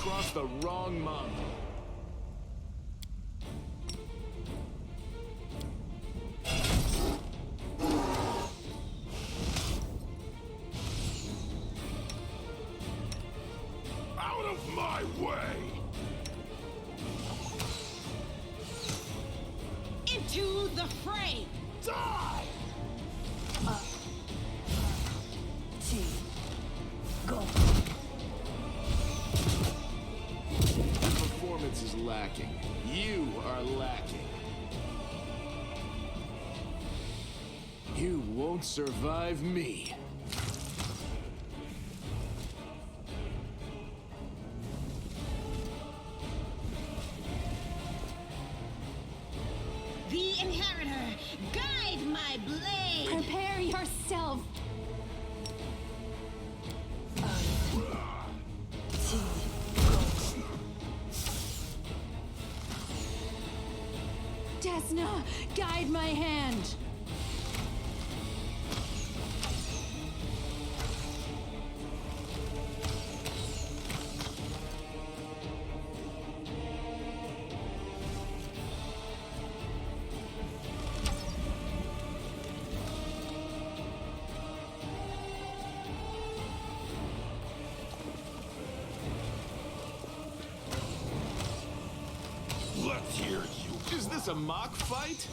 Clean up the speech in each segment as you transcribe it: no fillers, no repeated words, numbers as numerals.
across the wrong monk. Out of my way! Into the fray! Die! Go. Your performance is lacking. You are lacking. You won't survive me. The Inheritor, guide my blade! Prepare yourself. Desna, guide my hand. Let's hear you. Is this a mock fight?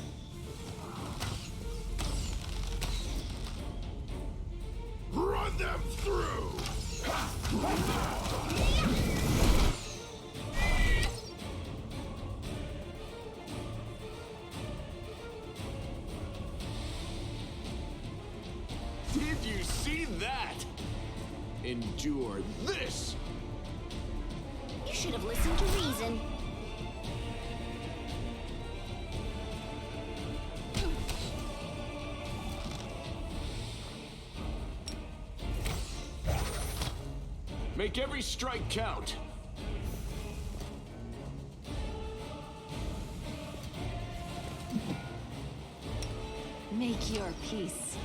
Run them through! Did you see that? Endure this! You should have listened to reason. Make every strike count. Make your peace.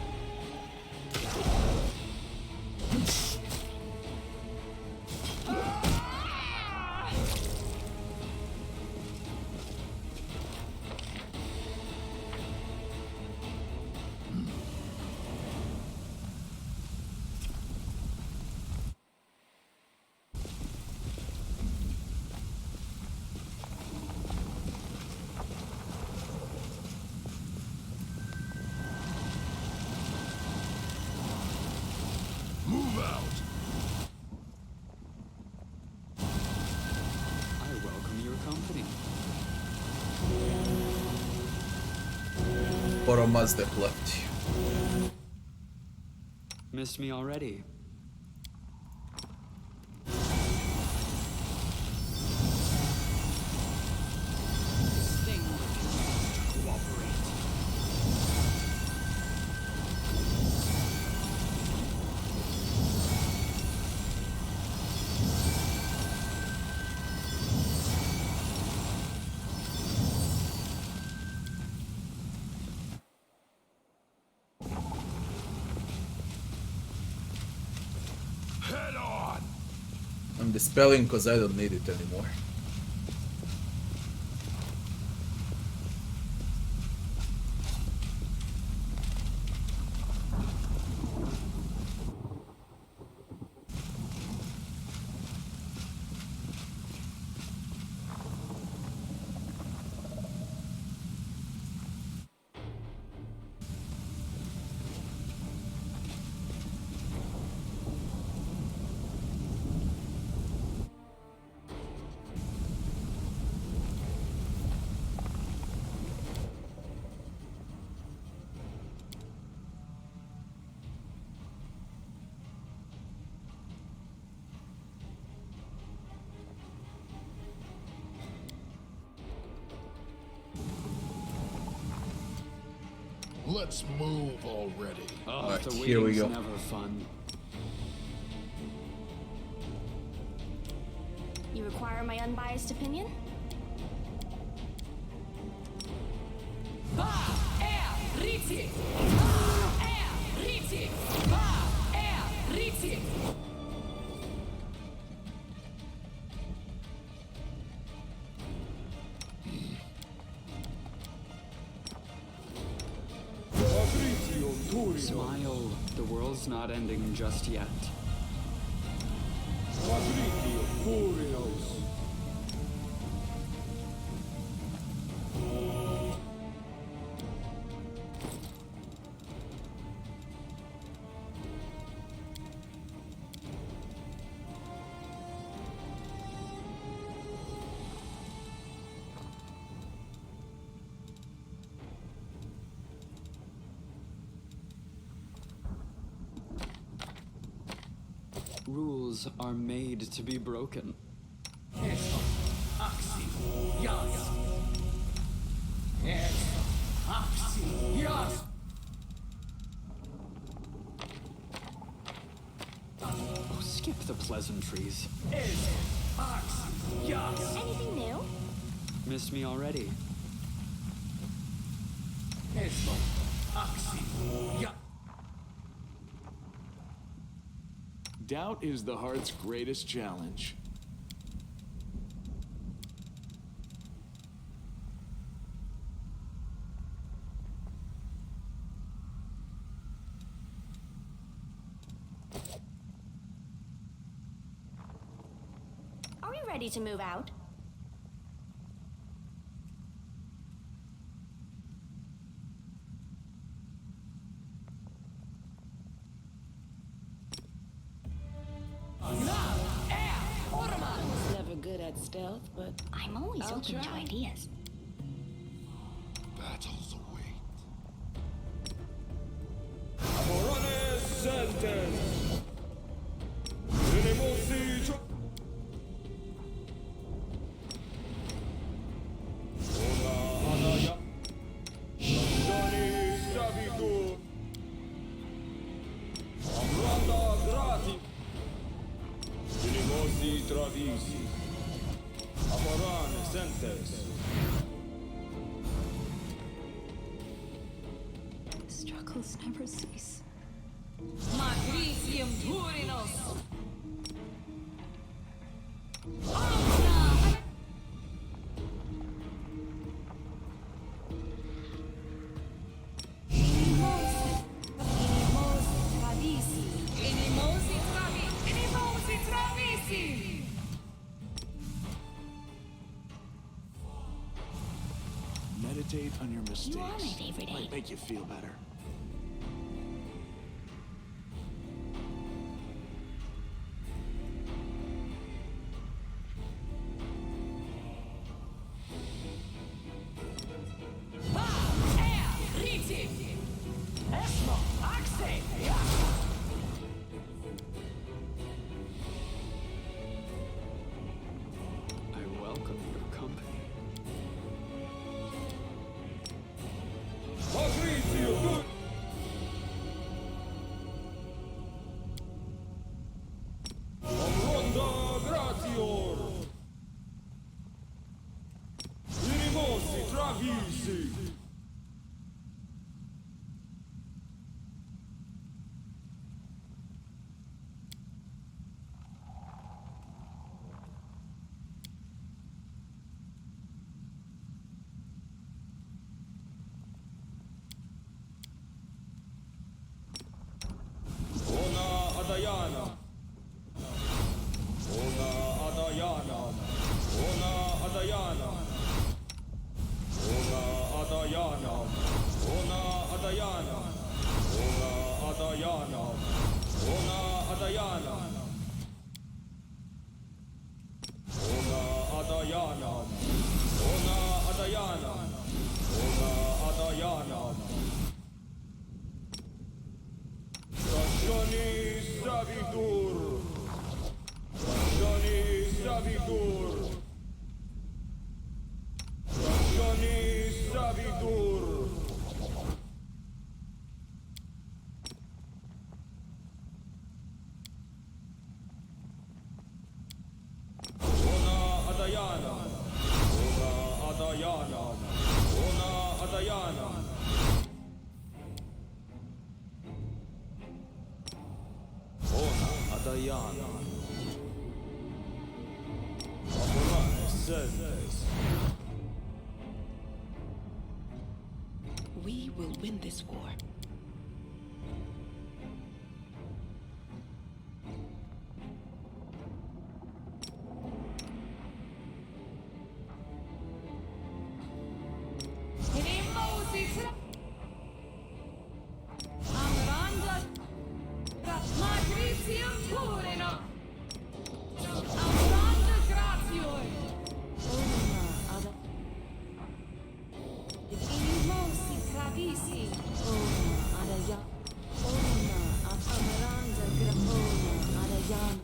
Move out! I welcome your company. Poramaz deplept. Missed me already. Thing to cooperate. Head on! I'm dispelling because I don't need it anymore. Let's move already. Oh, Alright, the here we waiting's go. never fun. You require my unbiased opinion? The world's not ending just yet. Rules are made to be broken. Oh, skip the pleasantries. Anything new? Missed me already. Doubt is the heart's greatest challenge. Are we ready to move out? Never good at stealth, but I'm always I'll open to try. ideas. Battles await. Struggles never cease. Magricium Turinos! Meditate on your mistakes. You are my favorite Might ape. make you feel better. I welcome your company. We will win this war. Matricium purino. Auranda gratior. Oma ada. Inimosi travisi. Oma adaya. Oma amaranda grapona adayan.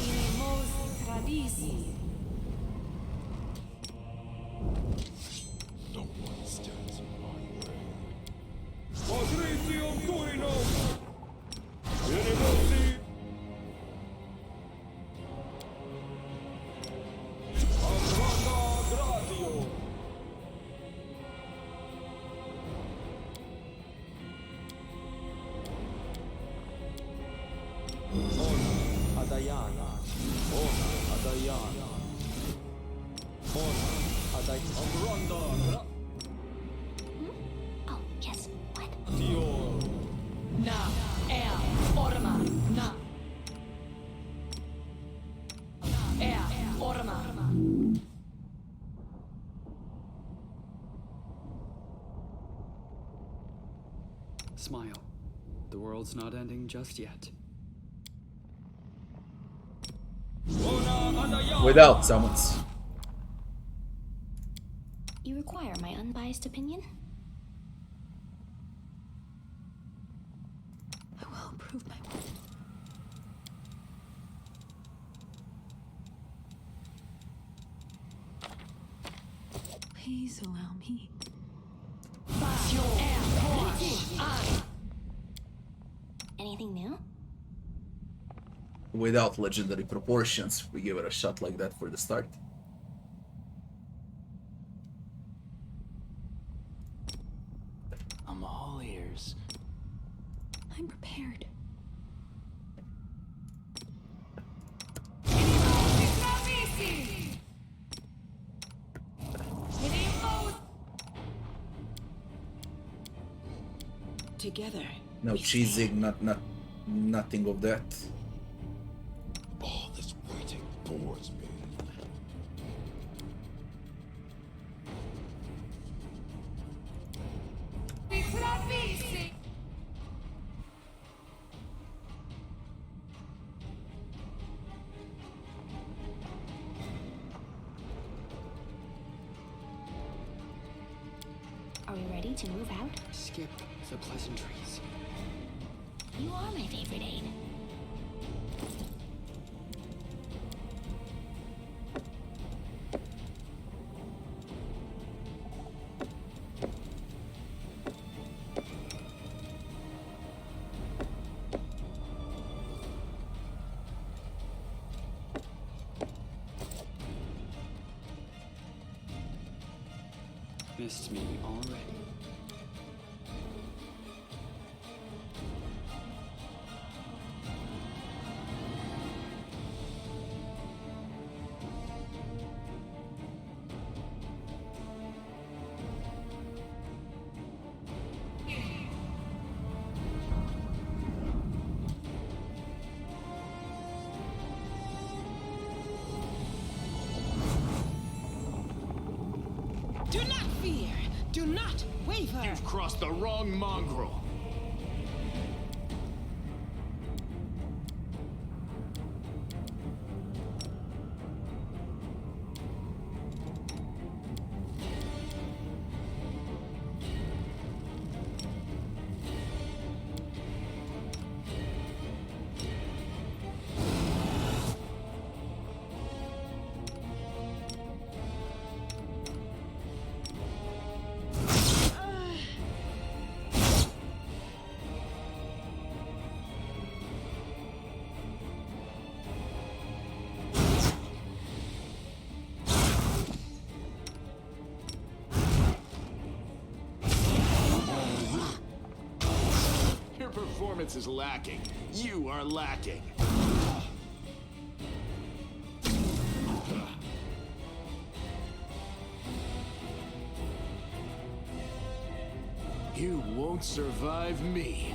Inimosi travisi. No one stands in my way. Patricium Turino! Inimosi! Avranda Gratio! Ona Adayana. Ona Adayana. Ona Adayana. Avranda Oh, yes. What? Gratio! Na er orma na. Orma. Smile. The world's not ending just yet. Ona Adayana! Without summons. You require my unbiased opinion? I will prove my worth. Please allow me. Anything new? Without legendary proportions, we give it a shot like that for the start. I'm all ears. I'm prepared. Together. No cheesing, nothing of that. All this waiting bores me. Are we ready to move out? Skip the pleasantries. You are my favorite aide. Missed me already. Do not fear. Do not waver. You've crossed the wrong mongrel. Your performance is lacking. You are lacking. You won't survive me.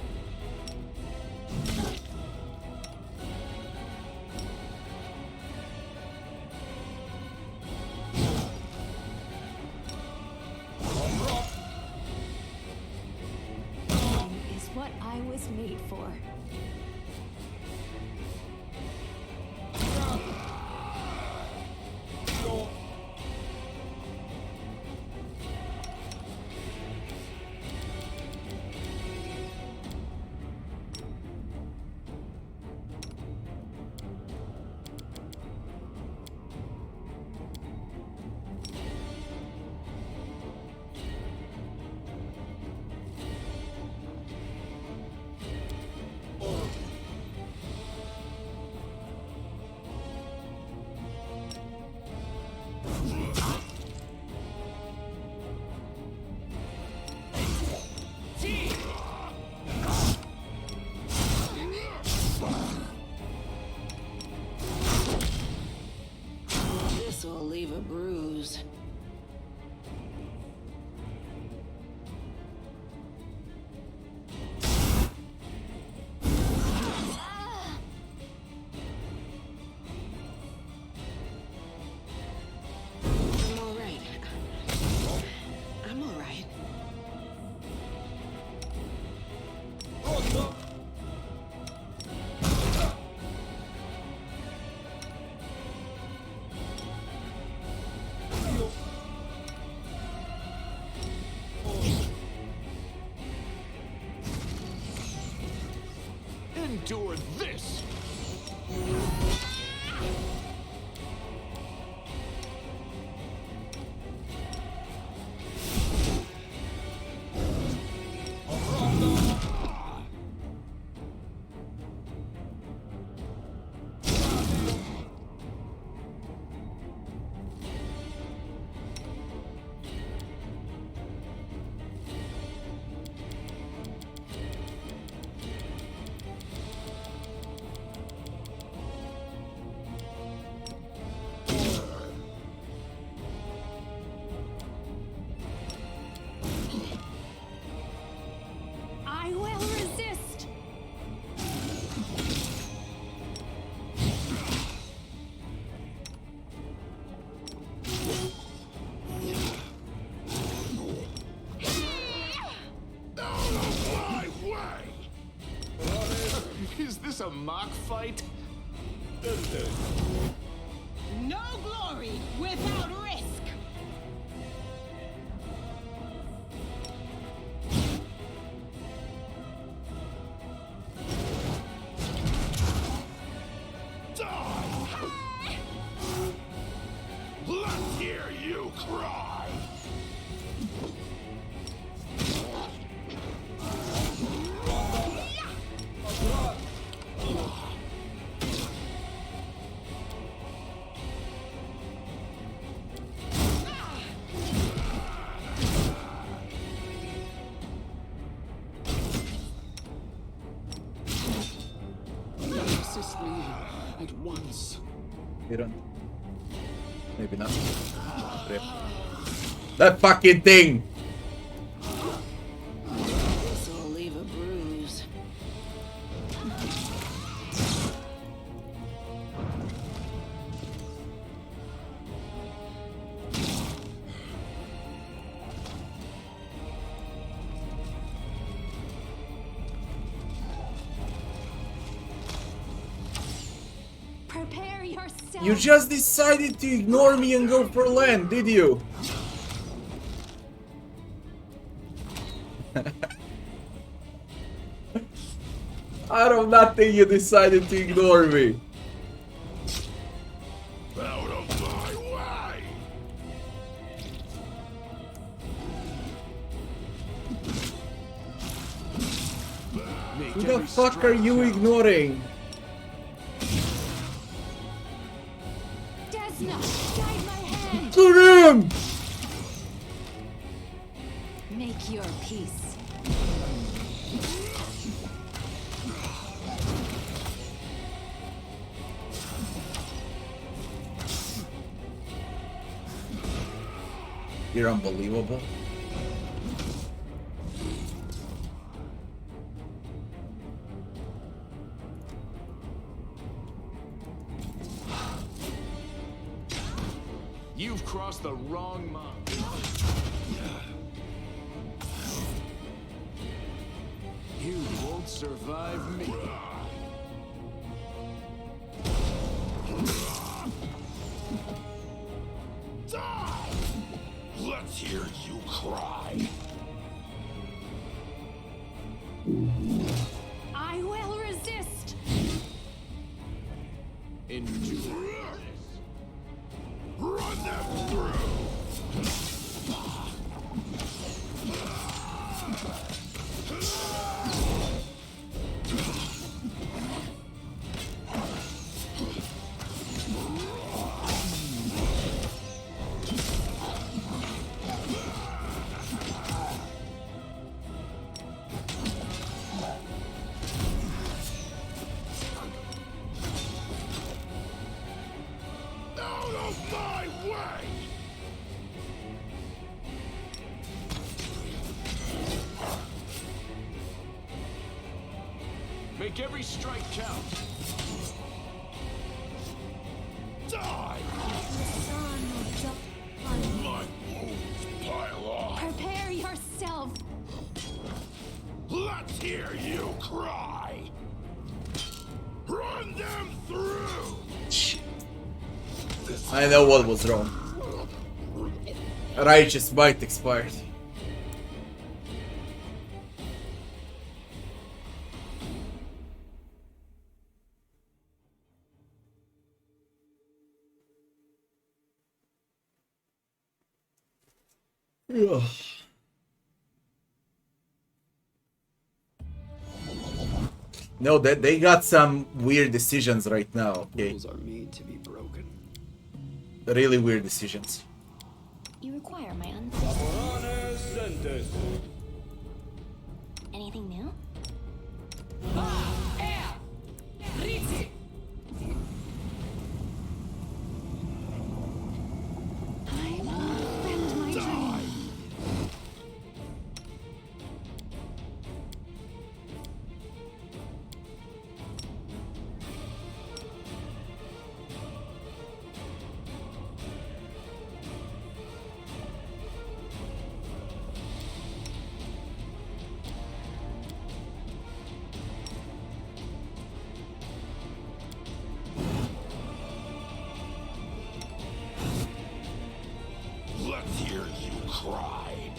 Is what I was made for. This'll leave a bruise. I'm all right. I'm all right. Endure this! I will resist! My way! Is this a mock fight? No glory without risk. Die! Let's hear you cry! Assist me at once. You don't. Maybe not. Rip. That fucking thing! This'll leave a bruise. Prepare yourself! You just decided to ignore me and go for land, did you? Out of nothing, you decided to ignore me. Out of my way! Make Who the every fuck are strike you count. ignoring? Desna, guide my hand! To him! Make your peace. You're unbelievable. You've crossed the wrong mark. You won't survive me. Die! Let's hear you cry. I will resist. Endure. Run them through. Out of my way! Make every strike count. Die! My wounds pile on. Prepare yourself. Let's hear you cry. Run them through. Shit. I know what was wrong. Righteous might expired. Ugh. No, they got some weird decisions right now. Okay, Rules are made to be broken. really weird decisions. You require my Laboranes sentes. Anything new? I will bend my dream. Let's hear you cry.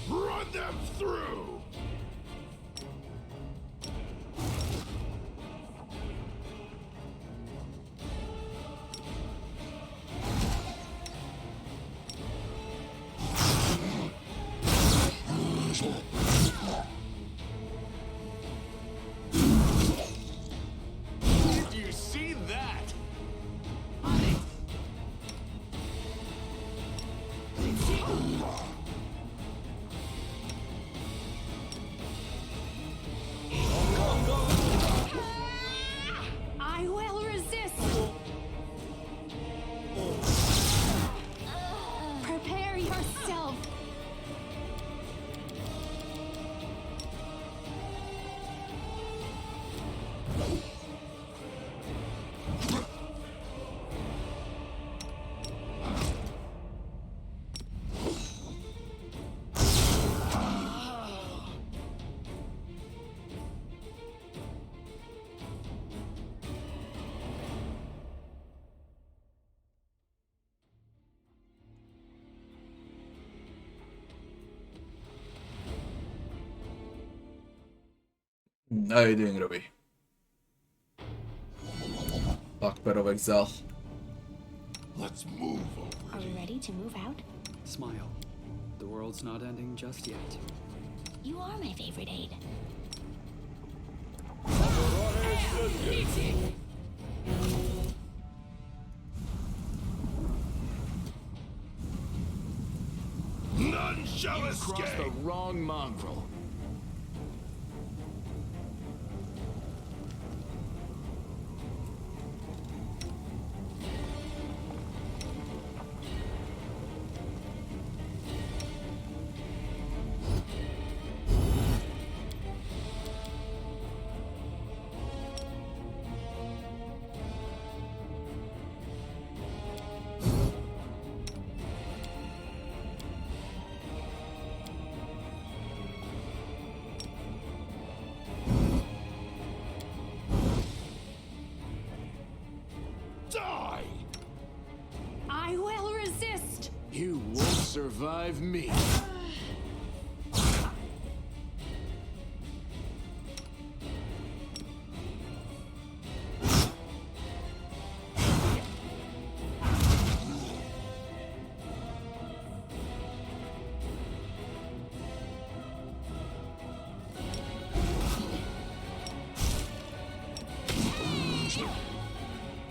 Run them through. Did you see that? I will resist. Prepare yourself. How are you doing, Robbie? Pathfinder of Exile. Let's move Are already. we ready to move out? Smile. The world's not ending just yet. You are my favorite aide. None shall You crossed the escape. wrong mongrel. survive me.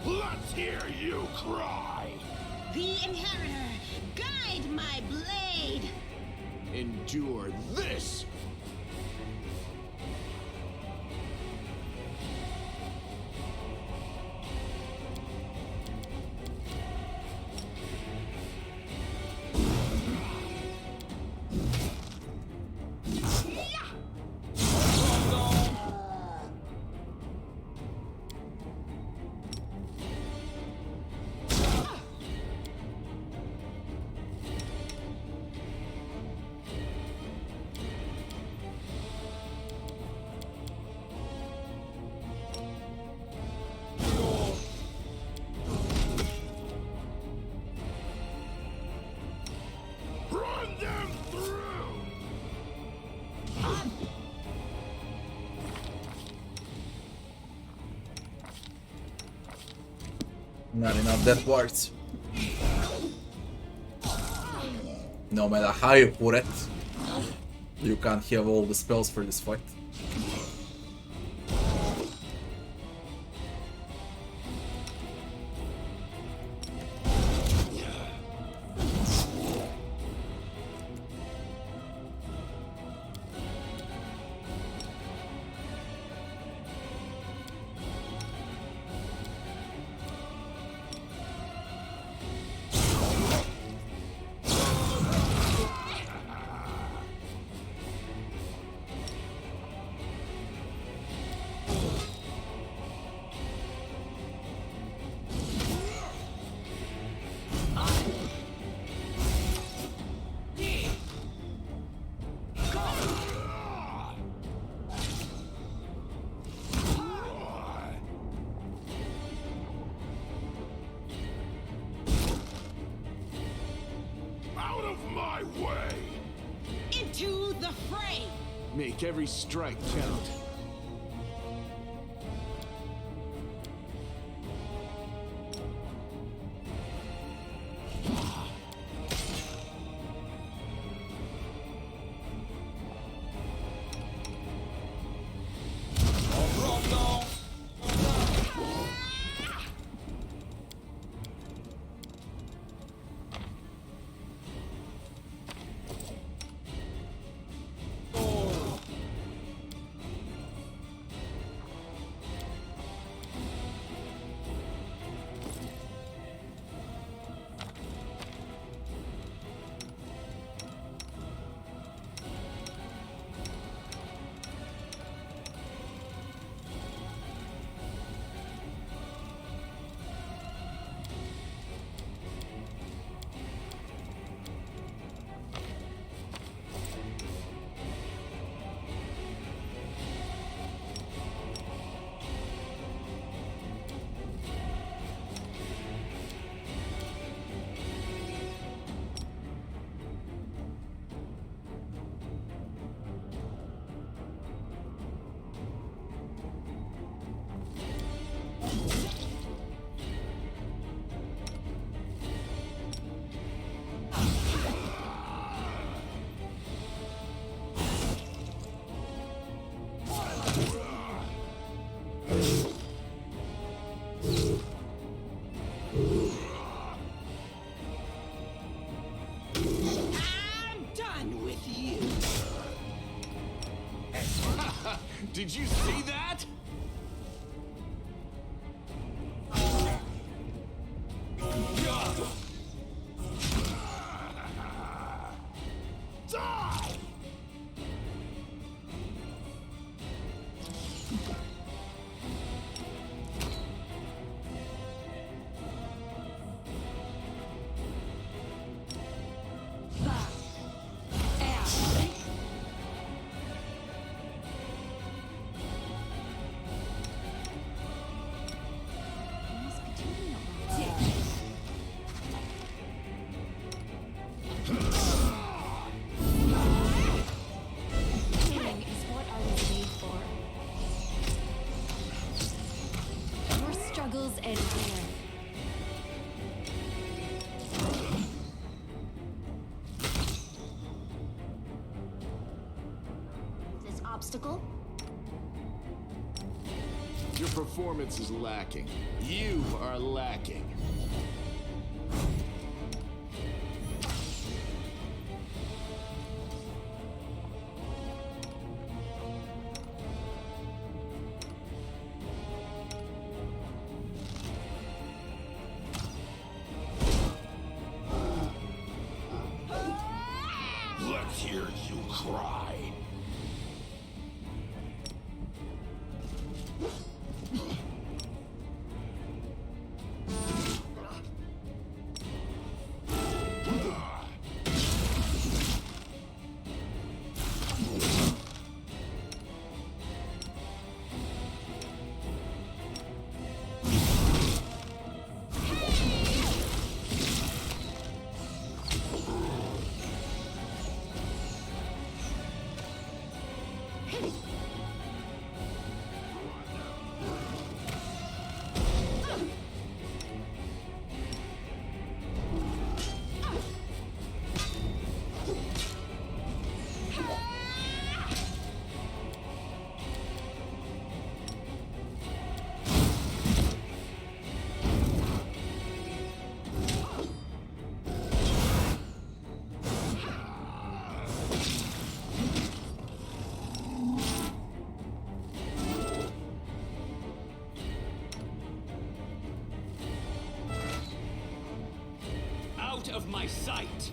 Let's hear you cry. The Inheritor, guide my blade. Endure this! Run them through. Not enough death wards. No matter how you put it, you can't have all the spells for this fight. Out of my way. Into the fray. Make every strike count. I'm done with you. Did you see that? Die. obstacle? Your performance is lacking. You are lacking. Let's hear you cry. Out of my sight!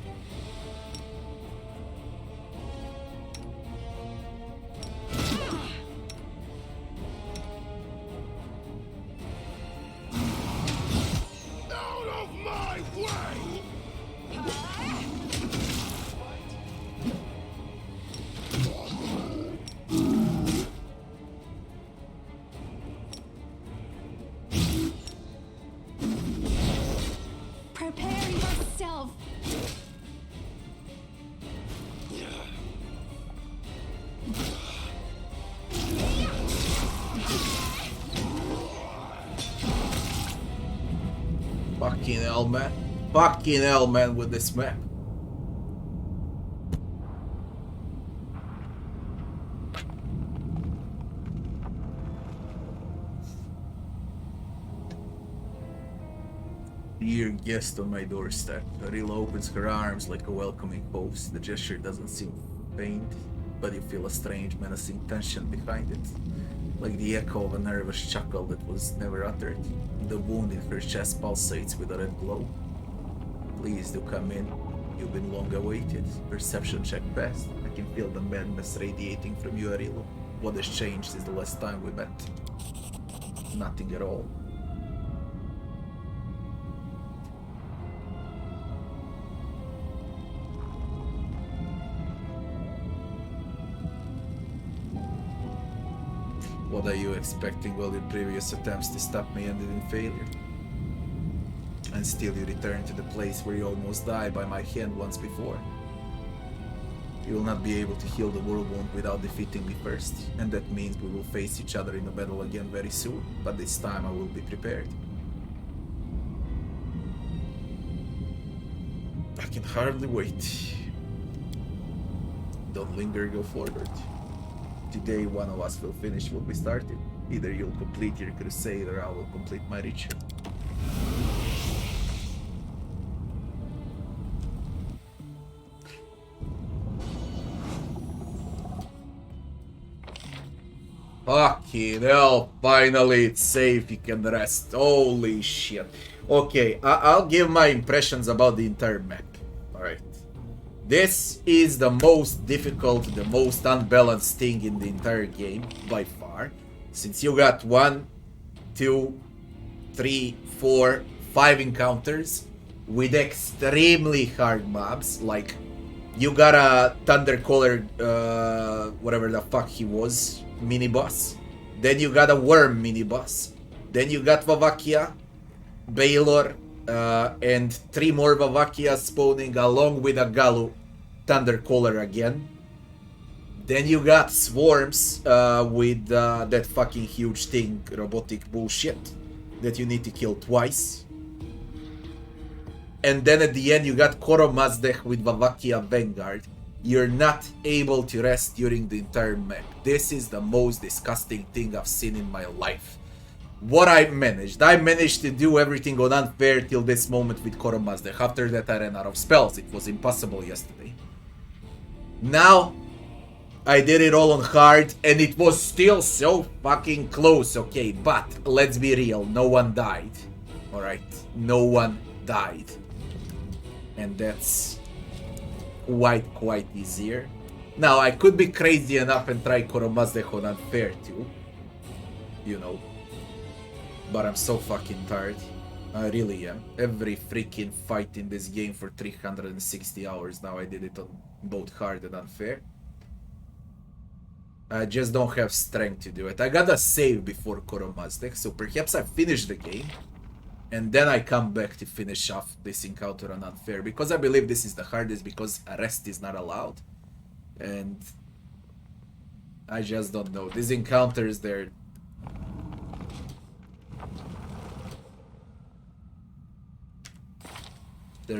Out of my way! Prepare yourself. Fucking hell, man. Fucking hell, man, with this map. Dear guest on my doorstep. Arilla opens her arms like a welcoming host. The gesture doesn't seem faint, but you feel a strange, menacing tension behind it. Like the echo of a nervous chuckle that was never uttered. The wound in her chest pulsates with a red glow. Please do come in. You've been long awaited. Perception check passed. I can feel the madness radiating from you, Arilla. What has changed since the last time we met? Nothing at all. What are you expecting? Well, your previous attempts to stop me ended in failure. And still you return to the place where you almost died by my hand once before. You will not be able to heal the world wound without defeating me first, and that means we will face each other in a battle again very soon, but this time I will be prepared. I can hardly wait. Don't linger, go forward. Today one of us will finish what we started. Either you'll complete your crusade or I will complete my ritual. Fucking hell, finally it's safe, you can rest. Holy shit. Okay, I'll give my impressions about the entire map. Alright. This is the most difficult, the most unbalanced thing in the entire game, by far. Since you got 1, 2, 3, 4, 5 encounters with extremely hard mobs, like you got a Thundercaller, whatever the fuck he was, mini-boss. Then you got a Worm mini-boss. Then you got Vavakia, Baylor, and 3 more Vavakia spawning along with a Galu Thundercaller again. Then you got Swarms with that fucking huge thing, robotic bullshit, that you need to kill twice. And then at the end you got Koro Mazdech with Vavakia Vanguard. you're not able to rest during the entire map. This is the most disgusting thing I've seen in my life. What I managed to do everything on unfair till this moment with Koromazdeh. After that I ran out of spells. It was impossible yesterday. Now I did it all on hard and it was still so fucking close, okay, but let's be real, no one died. Alright, no one died. And that's quite easier. Now I could be crazy enough and try Koromazdeh on unfair too. You know. But I'm so fucking tired. I really am. Every freaking fight in this game for 360 hours now. I did it on both hard and unfair. I just don't have strength to do it. I gotta save before Koromazdeh, so perhaps I finish the game. And then I come back to finish off this encounter on unfair. Because I believe this is the hardest, because rest is not allowed. And I just don't know. These encounters, they're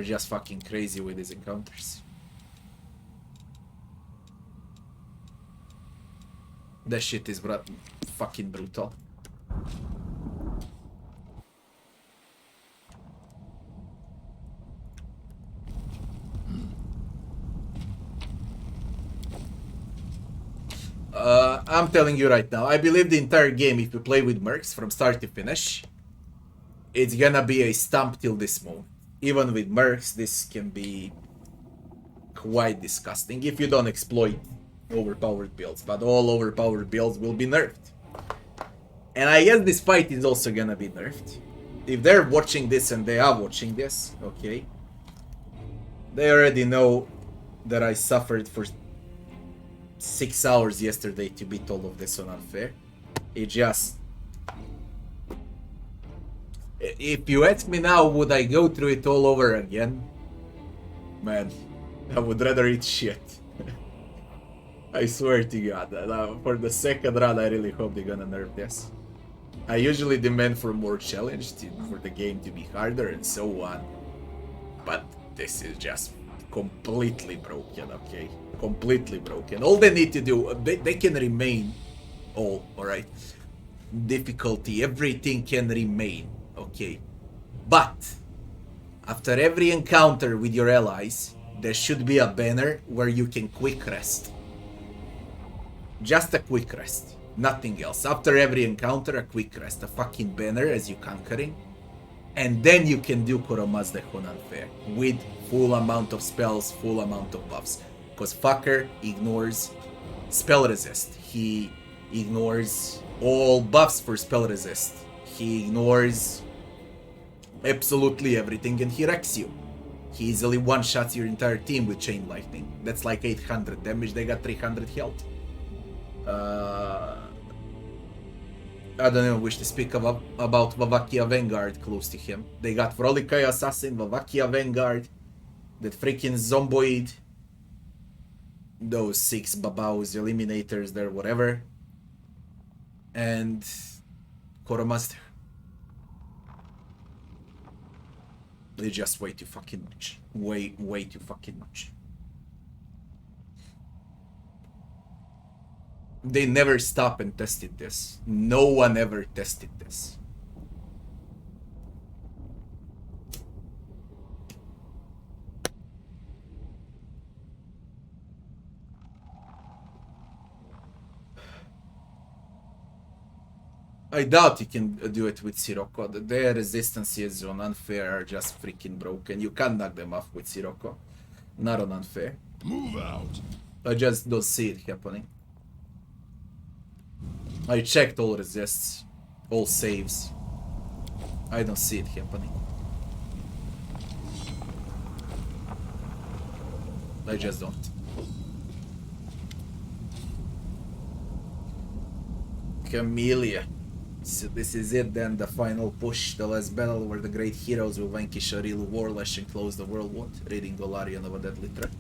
just fucking crazy with these encounters. That shit is fucking brutal. I'm telling you right now, I believe the entire game, if you play with mercs from start to finish, it's gonna be a stomp till this moment. Even with mercs, this can be quite disgusting if you don't exploit overpowered builds, but all overpowered builds will be nerfed. And I guess this fight is also gonna be nerfed. If they're watching this, and they are watching this, okay, they already know that I suffered for 6 hours yesterday to beat all of this on unfair. It just... If you ask me now, would I go through it all over again? Man, I would rather eat shit. I swear to God, for the second run, I really hope they're gonna nerf this. I usually demand for more challenge, for the game to be harder and so on. But this is just completely broken, okay? Completely broken. All they need to do, they can remain all, alright? Difficulty, everything can remain, okay? But, after every encounter with your allies, there should be a banner where you can quick rest. Just a quick rest. Nothing else. After every encounter, a quick rest. A fucking banner as you conquering. And then you can do Koromazdeh on unfair. With full amount of spells, full amount of buffs. Because fucker ignores spell resist. He ignores all buffs for spell resist. He ignores absolutely everything and he wrecks you. He easily one-shots your entire team with Chain Lightning. That's like 800 damage, they got 300 health. I don't even wish to speak about Vavakia Vanguard close to him. They got Vrolikai Assassin, Vavakia Vanguard, that freaking Zomboid, those 6 Babaus, Eliminators there, whatever, and Koromazdeh. It's just way too fucking much. Way too fucking much. They never stopped and tested this. No one ever tested this. I doubt you can do it with Sirocco. Their resistances on unfair are just freaking broken. You can't knock them off with Sirocco. Not on unfair. Move out. I just don't see it happening. I checked all resists, all saves. I don't see it happening. I just don't. Camellia. So this is it then, the final push, the last battle where the great heroes will vanquish a real warlash and close the world war, reading Golarion of a deadly threat.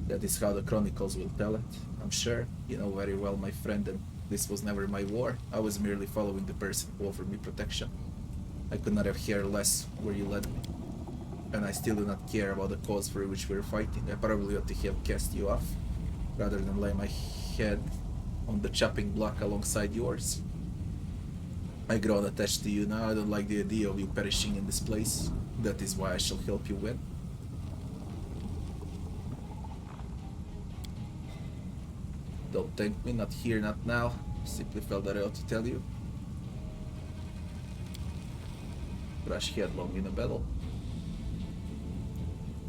That is how the chronicles will tell it, I'm sure. You know very well, my friend, that this was never my war. I was merely following the person who offered me protection. I could not have cared less where you led me. And I still do not care about the cause for which we're fighting. I probably ought to have cast you off, rather than lay my head on the chopping block alongside yours. I grow attached to you now. I don't like the idea of you perishing in this place. That is why I shall help you win. Don't thank me, not here, not now. Simply felt that I ought to tell you. Rush headlong in a battle.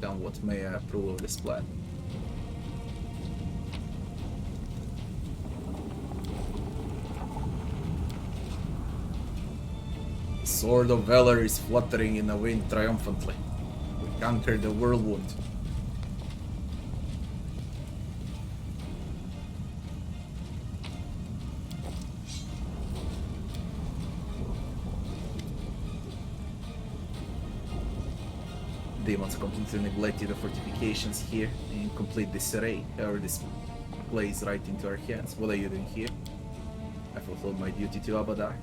Done what may, I approve of this plan. The sword of valor is fluttering in the wind triumphantly. We conquered the whirlwind. Demons completely neglected the fortifications here in complete disarray. However, this plays right into our hands. What are you doing here? I fulfilled my duty to Abadar.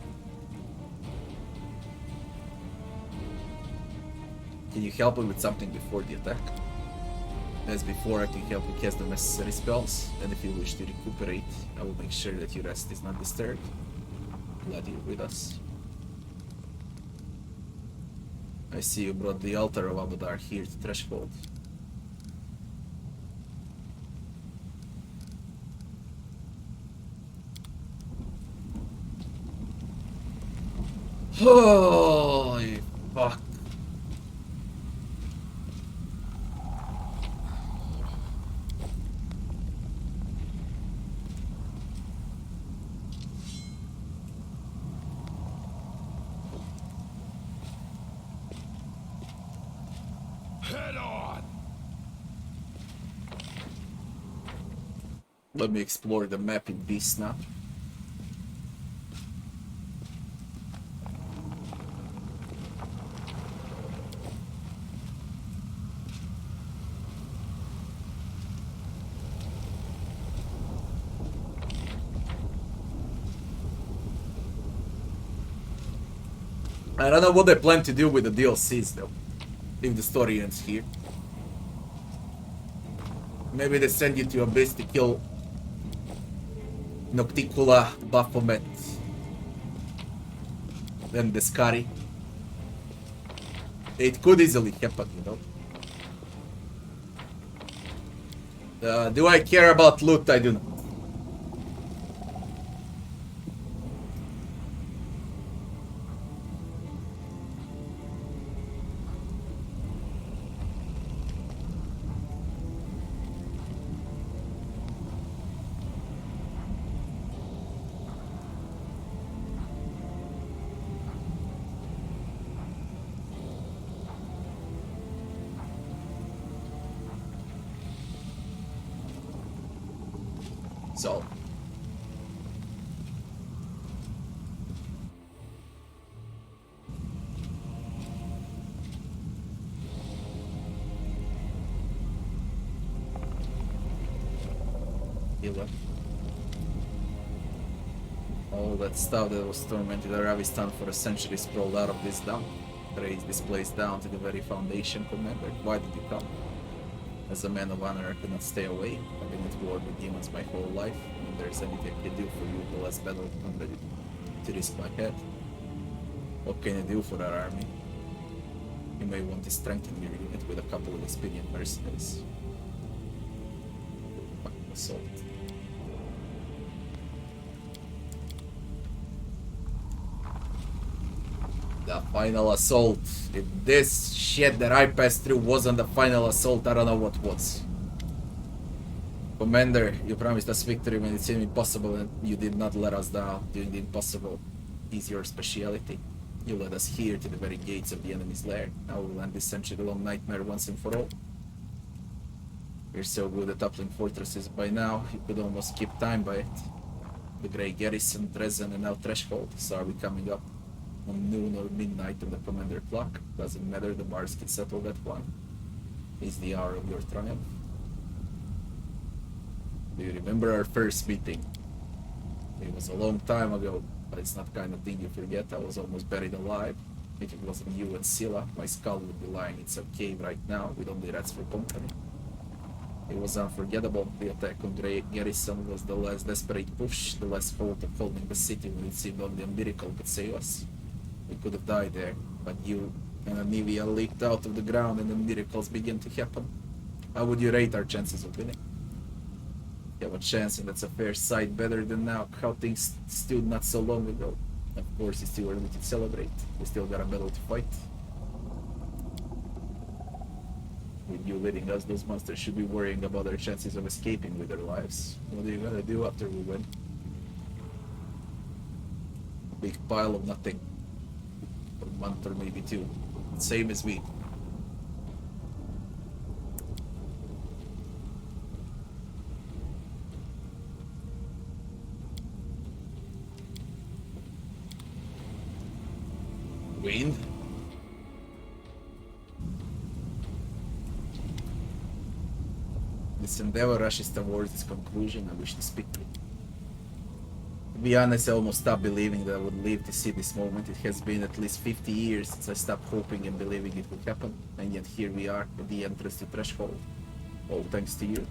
Can you help me with something before the attack? As before, I can help you cast the necessary spells, and if you wish to recuperate, I will make sure that your rest is not disturbed. Glad you're with us. I see you brought the altar of Abadar here to Threshold. Holy fuck. Head on! Let me explore the map in peace now. I don't know what they plan to do with the DLCs though, if the story ends here. Maybe they send you to Abyss to kill Nocticula, Baphomet, then Descari. It could easily happen, you know. Do I care about loot? I do not. So all that stuff that was tormented Aravistan for a century sprawled out of this dump. Raised this place down to the very foundation, Commander. Why did you come? As a man of honor, I could not stay away. I've been at war with demons my whole life. If there's anything I can do for you, the last battle, I'm ready to risk my head. What can you do for our army? You may want to strengthen your unit with a couple of experienced mercenaries. Assault. The final assault. If this shit that I passed through wasn't the final assault, I don't know what was. Commander, you promised us victory when it seemed impossible and you did not let us down. Doing the impossible is your speciality. You led us here to the very gates of the enemy's lair. Now we'll end this century-long nightmare once and for all. We're so good at toppling fortresses by now, you could almost keep time by it. The Grey Garrison, Dresden, and now Threshold. So are we coming up on noon or midnight on the commander clock? Doesn't matter, the bars can settle that one. Is the hour of your triumph. Do you remember our first meeting? It was a long time ago, but it's not kind of thing you forget. I was almost buried alive. If it wasn't you and Scylla, my skull would be lying in some cave right now with only rats for company. It was unforgettable. The attack on Garrison was the last desperate push, the last hope of holding the city when it seemed only a miracle could save us. We could have died there, but you and Anivia leaped out of the ground and the miracles began to happen. How would you rate our chances of winning? You have a chance, and that's a fair sight better than now, how things stood not so long ago. Of course, it's too early to celebrate. We still got a battle to fight. With you leading us, those monsters should be worrying about their chances of escaping with their lives. What are you gonna do after we win? A big pile of nothing. For a month or maybe two. Same as we. Wind? This endeavor rushes towards its conclusion. I wish to speak to it. To be honest, I almost stopped believing that I would live to see this moment. It has been at least 50 years since I stopped hoping and believing it would happen, and yet here we are at the entrance to Threshold. All thanks to you.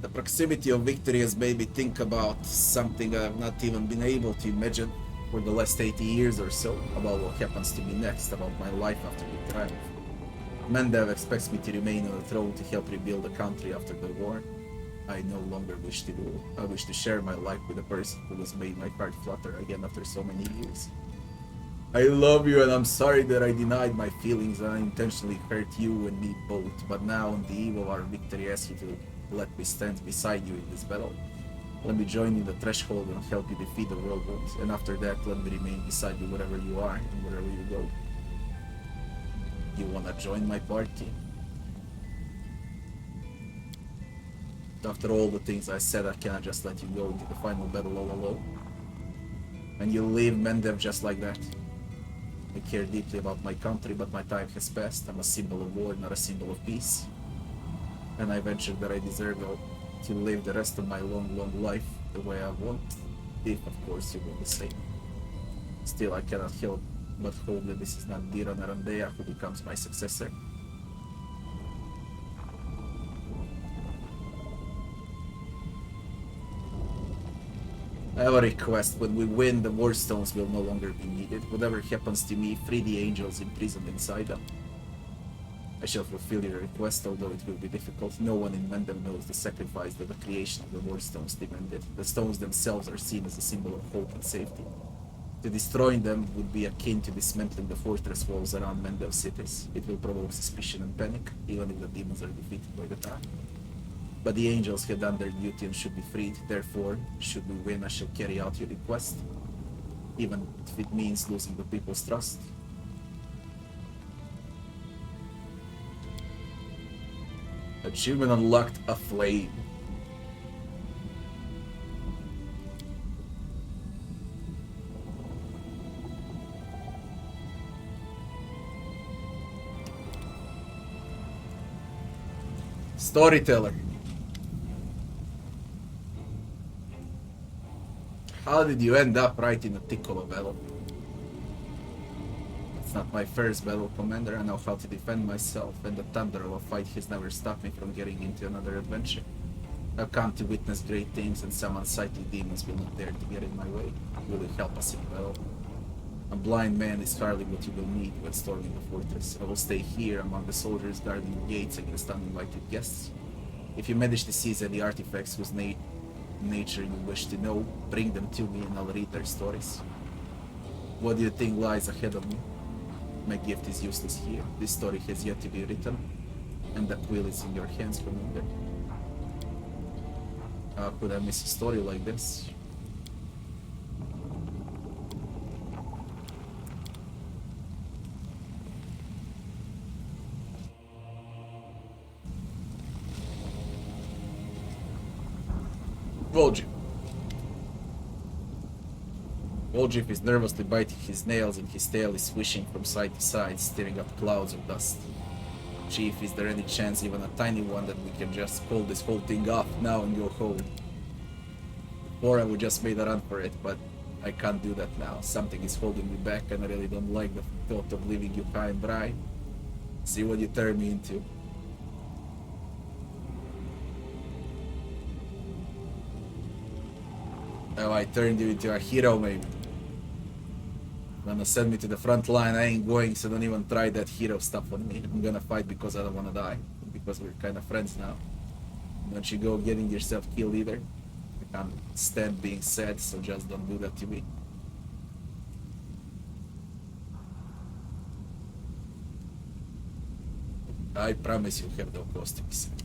The proximity of victory has made me think about something I have not even been able to imagine for the last 80 years or so, about what happens to me next, about my life after we triumph. Mendev expects me to remain on the throne to help rebuild the country after the war. I no longer wish to do it. I wish to share my life with the person who has made my heart flutter again after so many years. I love you, and I'm sorry that I denied my feelings and I intentionally hurt you and me both, but now on the eve of our victory I ask you to let me stand beside you in this battle. Let me join you in the threshold and help you defeat the world wolves, and after that let me remain beside you wherever you are and wherever you go. You wanna join my party? After all the things I said, I cannot just let you go into the final battle all alone. And you leave Mendev just like that. I care deeply about my country, but my time has passed. I'm a symbol of war, not a symbol of peace. And I venture that I deserve to live the rest of my long, long life the way I want, if of course you will the same. Still, I cannot help but hope that this is not Dira Narandea who becomes my successor. I have a request. When we win, the war stones will no longer be needed. Whatever happens to me, free the angels imprisoned inside them. I shall fulfill your request, although it will be difficult. No one in Mendel knows the sacrifice that the creation of the war stones demanded. The stones themselves are seen as a symbol of hope and safety. To destroying them would be akin to dismantling the fortress walls around Mendel cities. It will provoke suspicion and panic, even if the demons are defeated by the time. But the angels have done their duty and should be freed. Therefore, should we win, I shall carry out your request, even if it means losing the people's trust. Achievement unlocked, a flame. Storyteller. How did you end up right in the thick of a battle? It's not my first battle, Commander. I know how to defend myself, and the thunder of a fight has never stopped me from getting into another adventure. I've come to witness great things, and some unsightly demons will not dare to get in my way. Will you help us in battle? A blind man is hardly what you will need when storming the fortress. I will stay here among the soldiers guarding the gates against uninvited guests. If you manage to seize any artifacts whose nature you wish to know, bring them to me and I'll read their stories. What do you think lies ahead of me? My gift is useless here. This story has yet to be written, and the quill is in your hands, Commander. How could I miss a story like this? Voljip. Voljip is nervously biting his nails and his tail is swishing from side to side, stirring up clouds of dust. Chief, is there any chance, even a tiny one, that we can just call this whole thing off now and go home? Or I would just made a run for it, but I can't do that now. Something is holding me back and I really don't like the thought of leaving you high and dry. See what you turn me into. Oh, I turned you into a hero, maybe. Gonna send me to the front line, I ain't going, so don't even try that hero stuff on me. I'm gonna fight because I don't wanna die. Because we're kinda friends now. Don't you go getting yourself killed either. I can't stand being sad, so just don't do that to me. I promise you'll have no cause to be sad.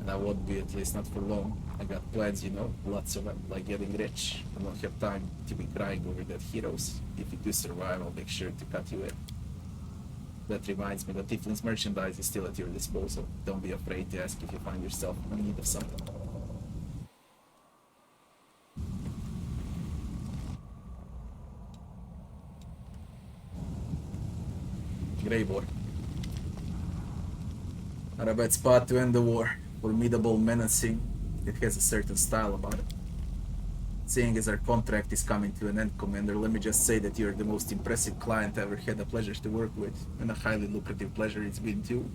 And I won't be, at least not for long. I got plans, you know, lots of them, like getting rich. I don't have time to be crying over dead heroes. If you do survive, I'll make sure to cut you in. That reminds me that Tiflin's merchandise is still at your disposal. Don't be afraid to ask if you find yourself in need of something. Greybor. Not a bad spot to end the war. Formidable, menacing. It has a certain style about it. Seeing as our contract is coming to an end, Commander, let me just say that you're the most impressive client I ever had the pleasure to work with, and a highly lucrative pleasure it's been too.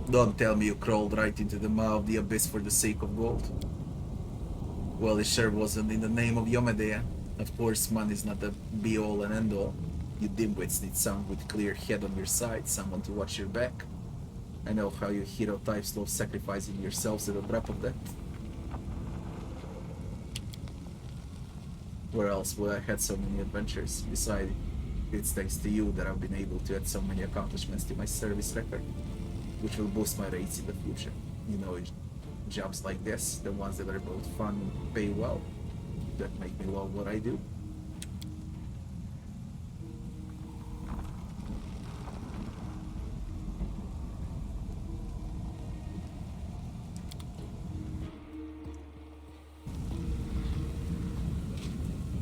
Don't tell me you crawled right into the maw of the abyss for the sake of gold. Well, it sure wasn't in the name of Yomedea. Of course, money's not the be-all and end-all. You dimwits need someone with clear head on your side, someone to watch your back. I know how you hero types love sacrificing yourselves at a drop of that. Where else would I had so many adventures? Besides, it's thanks to you that I've been able to add so many accomplishments to my service record, which will boost my rates in the future. You know, jobs like this, the ones that are both fun and pay well, that make me love what I do.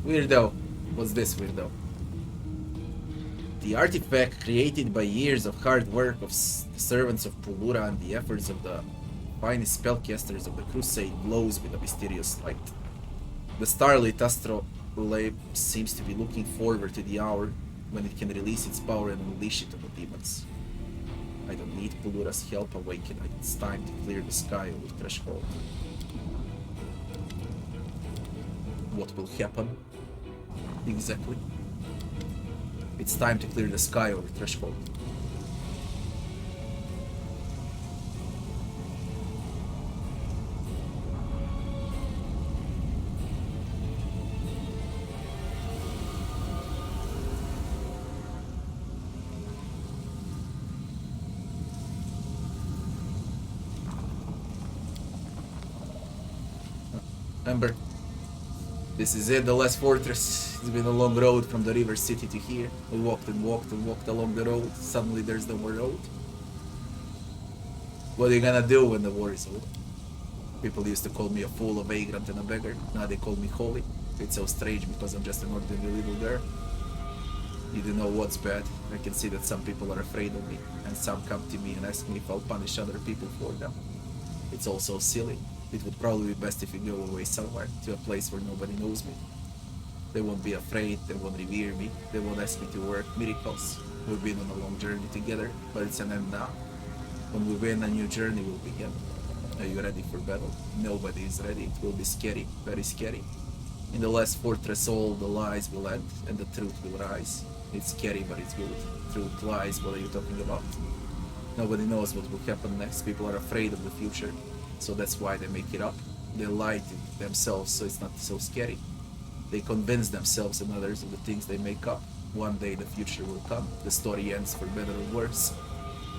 Weirdo. What's this weirdo? The artifact created by years of hard work of the servants of Pulura and the efforts of the finest spellcasters of the Crusade glows with a mysterious light. The starlit astrolabe seems to be looking forward to the hour when it can release its power and unleash it on the demons. I don't need Pulura's help awakening. It's time to clear the sky over Threshold. What will happen? Exactly. It's time to clear the sky over Threshold. Ember. This is it, the last fortress. It's been a long road from the river city to here. We walked and walked and walked along the road. Suddenly there's no more road. What are you gonna do when the war is over? People used to call me a fool, a vagrant, and a beggar. Now they call me holy. It's so strange because I'm just an ordinary little girl. You don't know what's bad. I can see that some people are afraid of me, and some come to me and ask me if I'll punish other people for them. It's all so silly. It would probably be best if you go away somewhere, to a place where nobody knows me. They won't be afraid, they won't revere me, they won't ask me to work miracles. We've been on a long journey together, but it's an end now. When we win, a new journey will begin. Are you ready for battle? Nobody is ready. It will be scary, very scary. In the last fortress, all the lies will end, and the truth will rise. It's scary, but it's good. Truth, lies, what are you talking about? Nobody knows what will happen next. People are afraid of the future. So that's why they make it up. They lie to themselves so it's not so scary. They convince themselves and others of the things they make up. One day the future will come. The story ends for better or worse.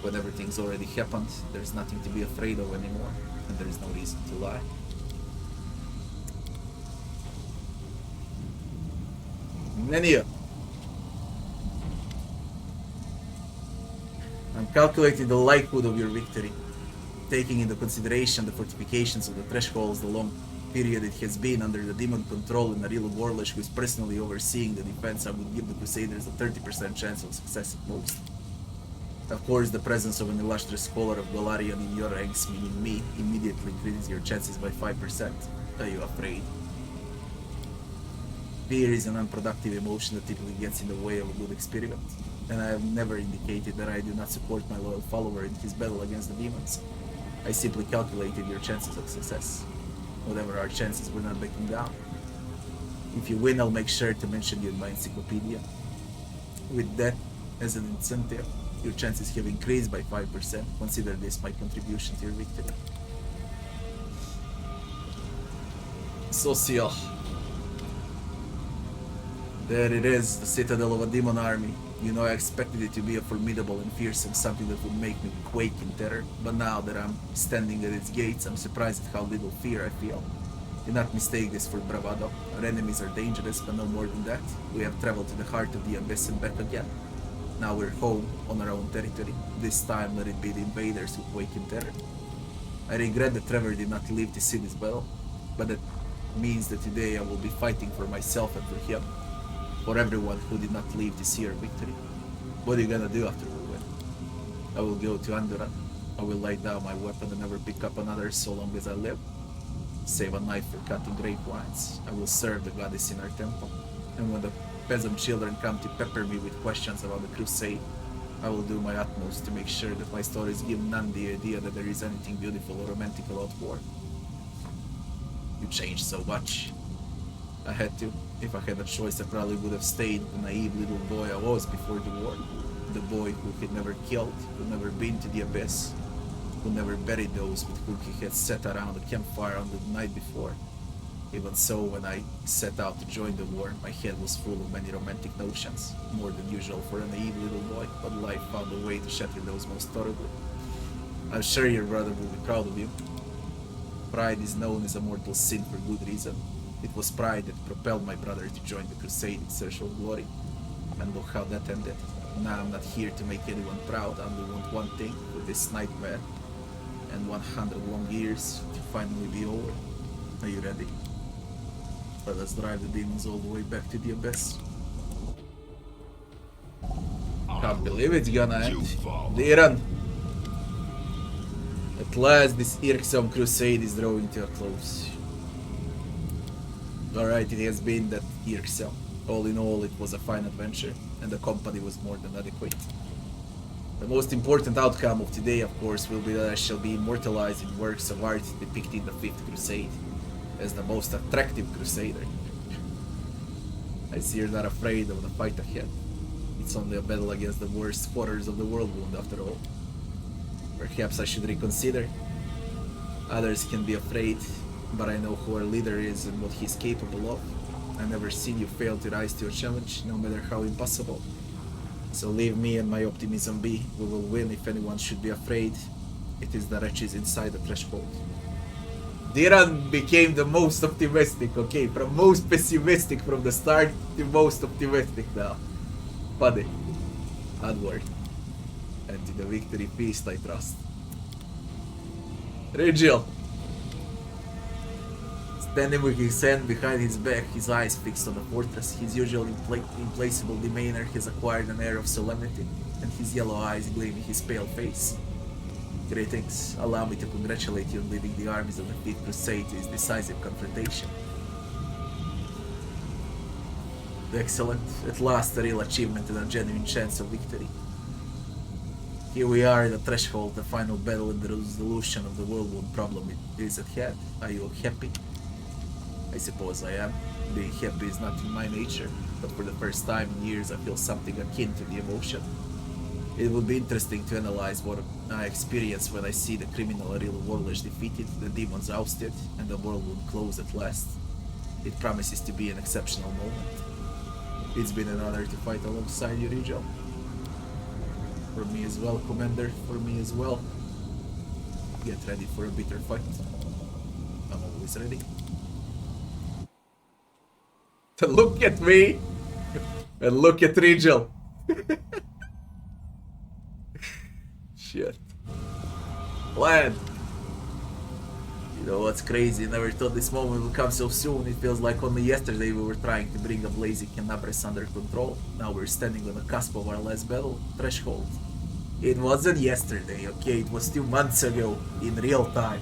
When everything's already happened, there's nothing to be afraid of anymore. And there's no reason to lie. Nenia. I'm calculating the likelihood of your victory. Taking into consideration the fortifications of the thresholds, the long period it has been under the demon control and a real warlish who is personally overseeing the defense, I would give the Crusaders a 30% chance of success at most. Of course, the presence of an illustrious scholar of Galarian in your ranks, meaning me, immediately increases your chances by 5%. Are you afraid? Fear is an unproductive emotion that typically gets in the way of a good experiment, and I have never indicated that I do not support my loyal follower in his battle against the demons. I simply calculated your chances of success. Whatever our chances, we're not backing down. If you win, I'll make sure to mention you in my encyclopedia. With that as an incentive, your chances have increased by 5%. Consider this my contribution to your victory. Social. There it is, the citadel of a demon army. You know, I expected it to be a formidable and fearsome something that would make me quake in terror, but now that I'm standing at its gates, I'm surprised at how little fear I feel. Do not mistake this for bravado. Our enemies are dangerous, but no more than that. We have traveled to the heart of the abyss and back again. Now we're home, on our own territory. This time, let it be the invaders who quake in terror. I regret that Trevor did not live to see this battle, but that means that today I will be fighting for myself and for him. For everyone who did not live to see our victory. What are you gonna do after we win? I will go to Andorra. I will lay down my weapon and never pick up another so long as I live. Save a knife for cutting grapevines. I will serve the goddess in our temple. And when the peasant children come to pepper me with questions about the crusade, I will do my utmost to make sure that my stories give none the idea that there is anything beautiful or romantic about war. You changed so much. I had to. If I had a choice, I probably would have stayed the naive little boy I was before the war. The boy who had never killed, who never been to the abyss, who never buried those with whom he had sat around a campfire on the night before. Even so, when I set out to join the war, my head was full of many romantic notions, more than usual for a naive little boy, but life found a way to shatter those most thoroughly. I'm sure your brother will be proud of you. Pride is known as a mortal sin for good reason. It was pride that propelled my brother to join the crusade in search of glory. And look how that ended. Now I'm not here to make anyone proud, I only want one thing for this nightmare and 100 long years to finally be over. Are you ready? Let us drive the demons all the way back to the abyss. Can't believe it's gonna end. Diran! At last this irksome crusade is drawing to a close. Alright, it has been that irksome. All in all, it was a fine adventure, and the company was more than adequate. The most important outcome of today, of course, will be that I shall be immortalized in works of art depicting the Fifth Crusade as the most attractive crusader. I see you're not afraid of the fight ahead. It's only a battle against the worst horrors of the world wound, after all. Perhaps I should reconsider. Others can be afraid, but I know who our leader is and what he's capable of. I've never seen you fail to rise to a challenge, no matter how impossible. So leave me and my optimism be. We will win if anyone should be afraid. It is the wretches inside the threshold. Diran became the most optimistic, okay? From most pessimistic from the start to most optimistic now. Funny. Onward. And to the victory feast, I trust. Rigel. Standing with his hand behind his back, his eyes fixed on the fortress, his usual implacable demeanor has acquired an air of solemnity, and his yellow eyes gleam in his pale face. Greetings. Allow me to congratulate you on leading the armies of the Fifth Crusade to its decisive confrontation. Excellent. At last, a real achievement and a genuine chance of victory. Here we are at the threshold, the final battle in the resolution of the world-wound problem is at hand. Are you happy? I suppose I am. Being happy is not in my nature, but for the first time in years I feel something akin to the emotion. It would be interesting to analyze what I experience when I see the criminal Ariel warlords defeated, the demons ousted, and the world-wound closed at last. It promises to be an exceptional moment. It's been an honor to fight alongside you, Rigel. For me as well, Commander, for me as well. Get ready for a bitter fight. I'm always ready. Look at me! And look at Rigel! Shit. Land! You know what's crazy? Never thought this moment would come so soon. It feels like only yesterday we were trying to bring the blazing Canabres under control. Now we're standing on the cusp of our last battle threshold. It wasn't yesterday, okay? It was 2 months ago, in real time.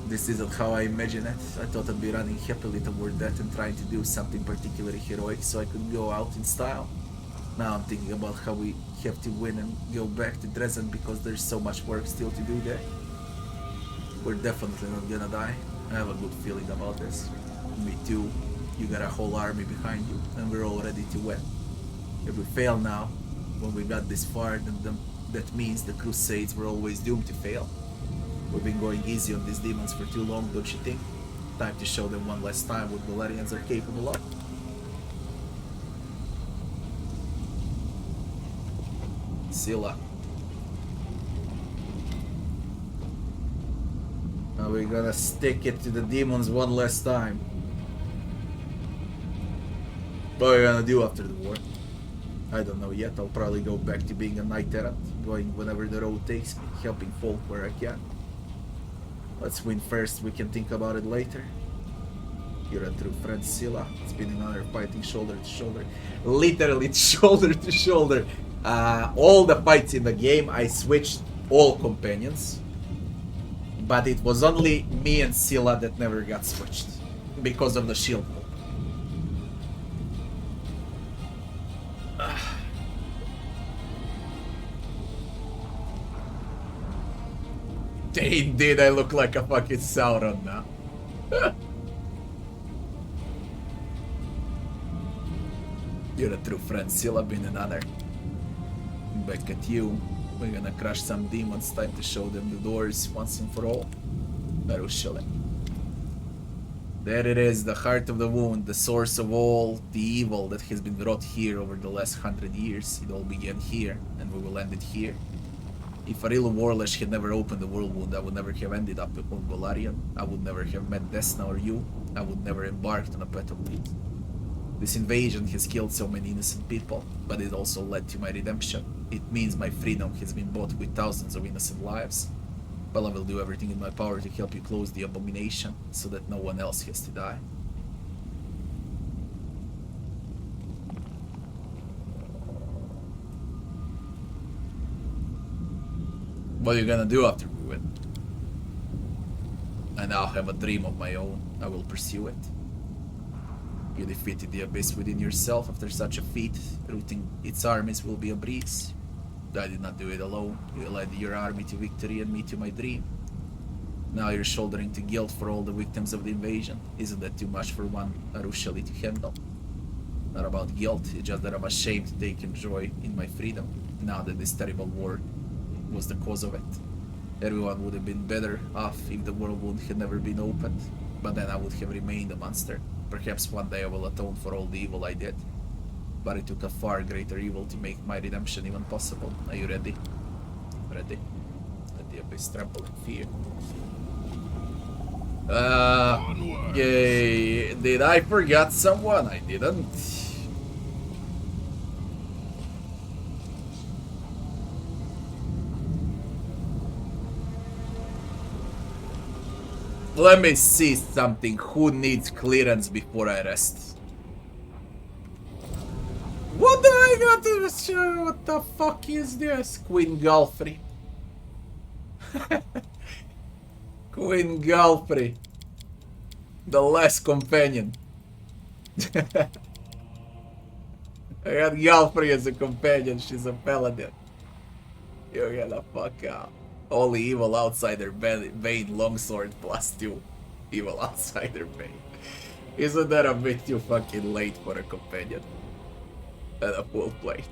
This isn't how I imagine it. I thought I'd be running happily toward that and trying to do something particularly heroic so I could go out in style. Now I'm thinking about how we have to win and go back to Dresden because there's so much work still to do there. We're definitely not gonna die. I have a good feeling about this. Me too. You got a whole army behind you and we're all ready to win. If we fail now, when we got this far, then that means the Crusades were always doomed to fail. We've been going easy on these demons for too long, don't you think? Time to show them one last time what Valerians are capable of. Scylla. Now we're gonna stick it to the demons one last time. What are we gonna do after the war? I don't know yet. I'll probably go back to being a knight errant, going whenever the road takes me, helping folk where I can. Let's win first, we can think about it later. You're a true friend, Scylla. It's been an honor fighting shoulder to shoulder. Literally shoulder to shoulder. All the fights in the game, I switched all companions. But it was only me and Scylla that never got switched. Because of the shield. Indeed, I look like a fucking Sauron now. You're a true friend, Scylla, been an honor. Back at you. We're gonna crush some demons, time to show them the doors once and for all. Jerusalem. There it is, the heart of the wound, the source of all the evil that has been wrought here over the last 100 years. It all began here, and we will end it here. If a real warlash had never opened the world wound, I would never have ended up upon Golarion. I would never have met Desna or you. I would never embarked on a path of bleed. This invasion has killed so many innocent people, but it also led to my redemption. It means my freedom has been bought with thousands of innocent lives. Well, I will do everything in my power to help you close the abomination, so that no one else has to die. What are you gonna do after we win? I now have a dream of my own. I will pursue it. You defeated the abyss within yourself after such a feat. Routing its armies will be a breeze. I did not do it alone. You led your army to victory and me to my dream. Now you're shouldering the guilt for all the victims of the invasion. Isn't that too much for one Arushali to handle? Not about guilt, it's just that I'm ashamed to take joy in my freedom, now that this terrible war was the cause of it. Everyone would have been better off if the world wound had never been opened, but then I would have remained a monster. Perhaps one day I will atone for all the evil I did. But it took a far greater evil to make my redemption even possible. Are you ready? Ready? Let the abyss trample in fear. Yay. Did I forget someone? I didn't. Let me see something. Who needs clearance before I rest? What do I got to show? What the fuck is this? Queen Galfrey. Queen Galfrey. The last companion. I got Galfrey as a companion. She's a paladin. You get the fuck out. Only evil outsider Bane longsword +2. Evil outsider Bane. Isn't that a bit too fucking late for a companion? And a full plate.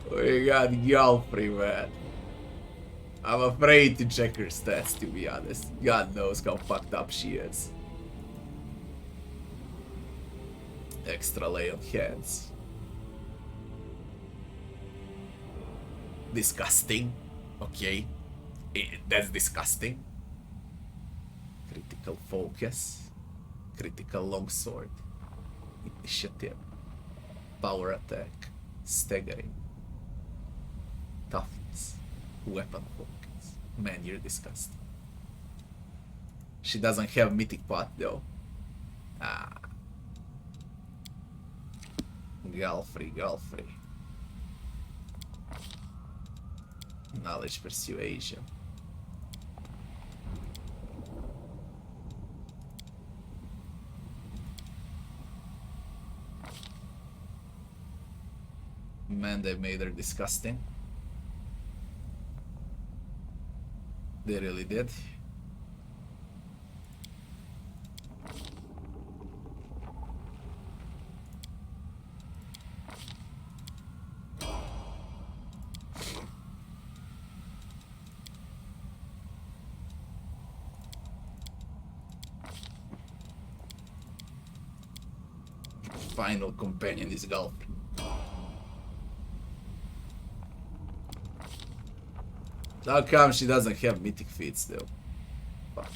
We got Galfrey, man. I'm afraid to check her stats, to be honest. God knows how fucked up she is. Extra lay on hands. Disgusting. Okay. That's disgusting. Critical focus. Critical longsword. Initiative. Power attack. Staggering. Weapon focus. Man, you're disgusting. She doesn't have mythic pot though. Ah. Galfrey. Knowledge persuasion. Man, they made her disgusting. They really did. Final companion is golf. How come she doesn't have mythic feats though? Fuck.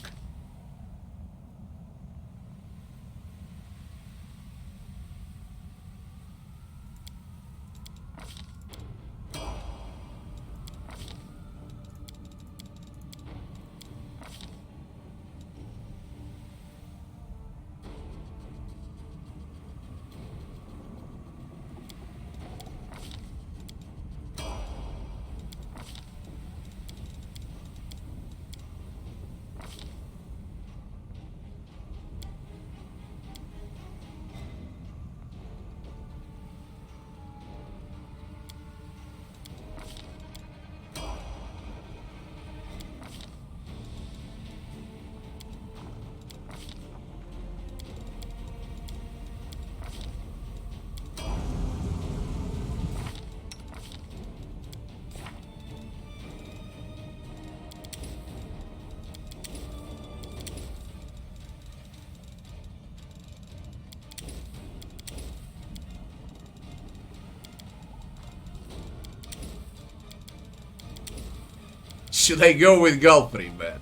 Should I go with Galfrey, man?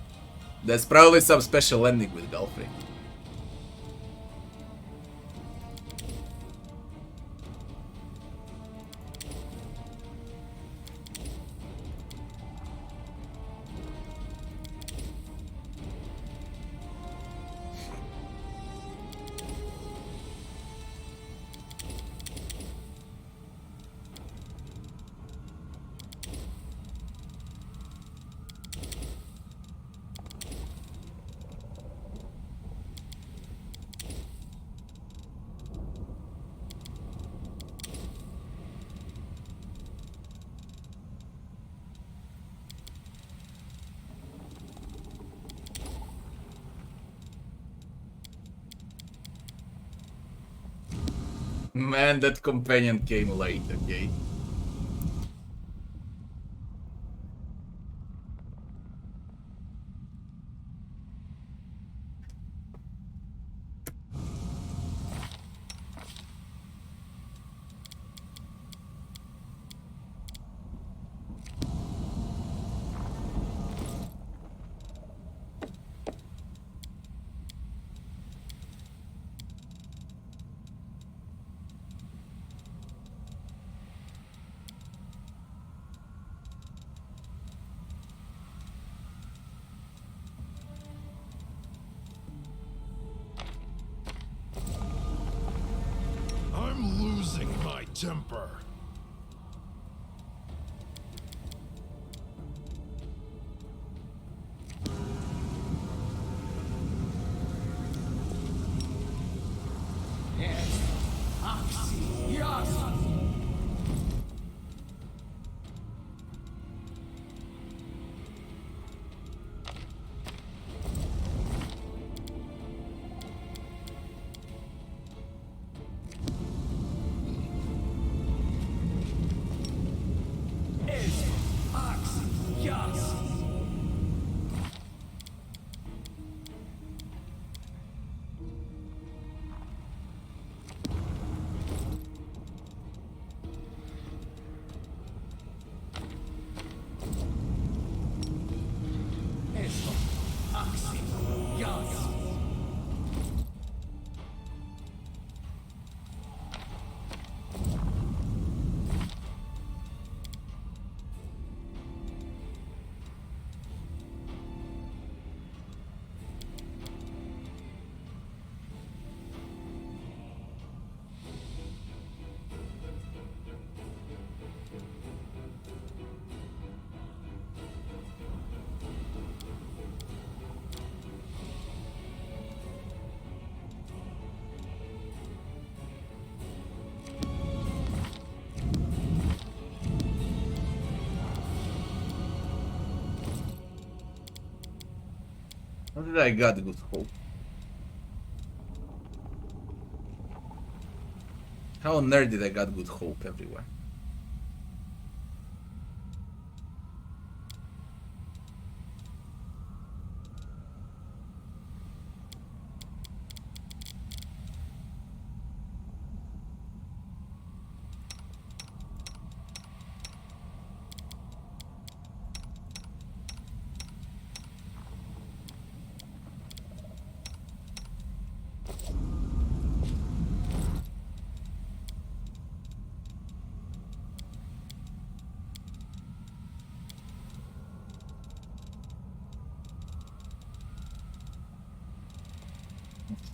There's probably some special ending with Galfrey. Man, that companion came late, okay? I'm losing my temper. What did I got good hope? How on earth did I got good hope everywhere?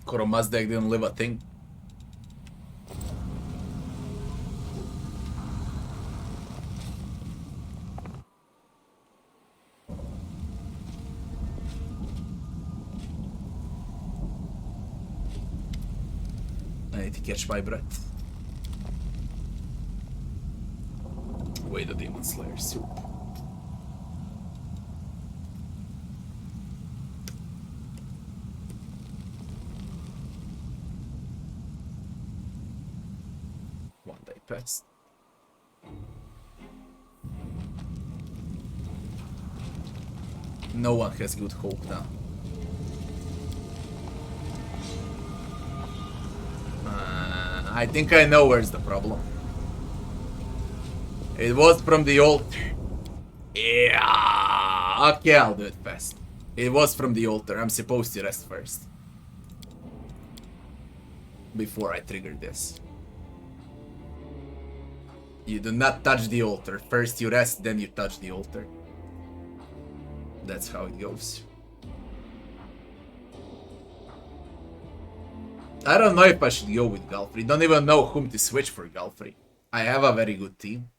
Koromazdek didn't live a thing. I need to catch my breath. Way the Demon Slayer soup. One day passed. No one has good hope now. I think I know where's the problem. It was from the altar. Yeah. Okay, I'll do it fast. It was from the altar. I'm supposed to rest first. Before I trigger this. You do not touch the altar. First you rest, then you touch the altar. That's how it goes. I don't know if I should go with Galfrey. Don't even know whom to switch for Galfrey. I have a very good team.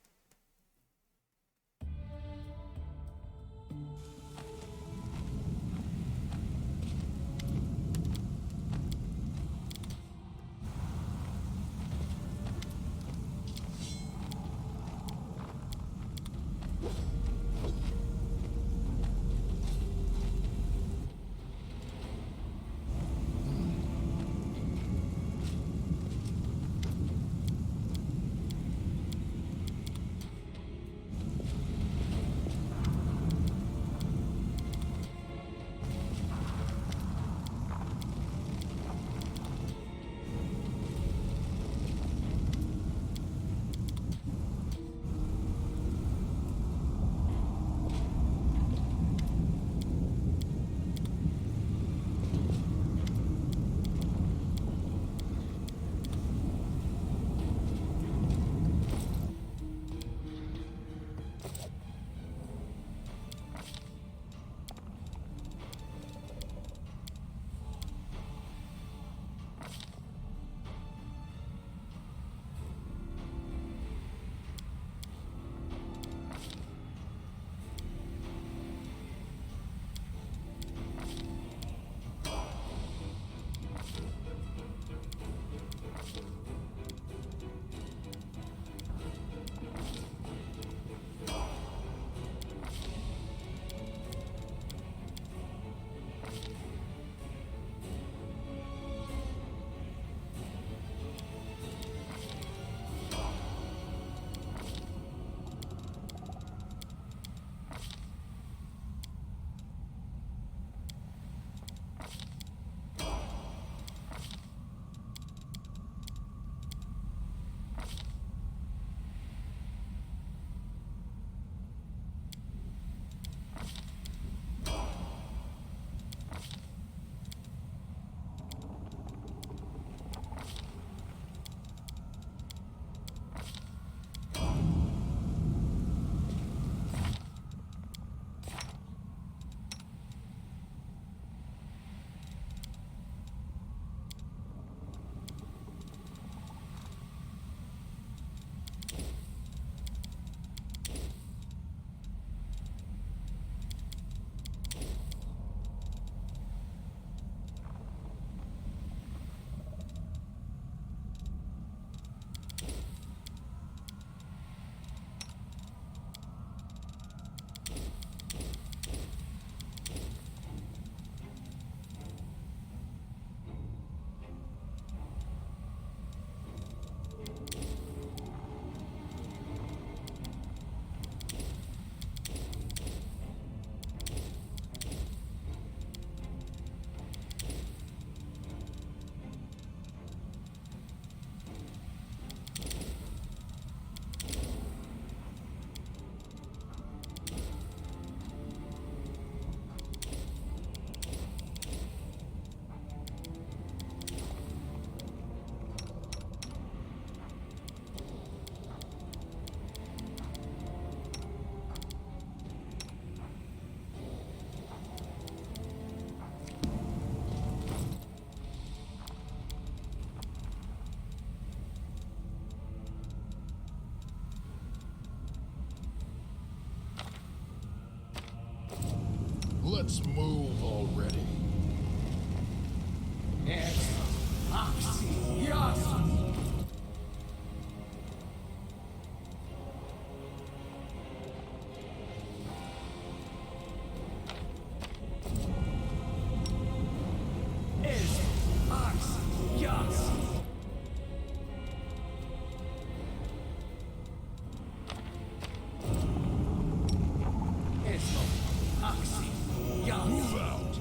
Let's move already. Move out.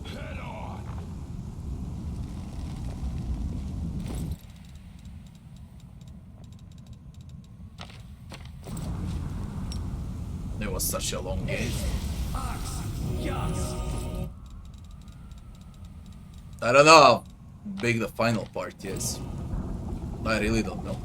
Head on. It was such a long game. I don't know how big the final part is. I really don't know.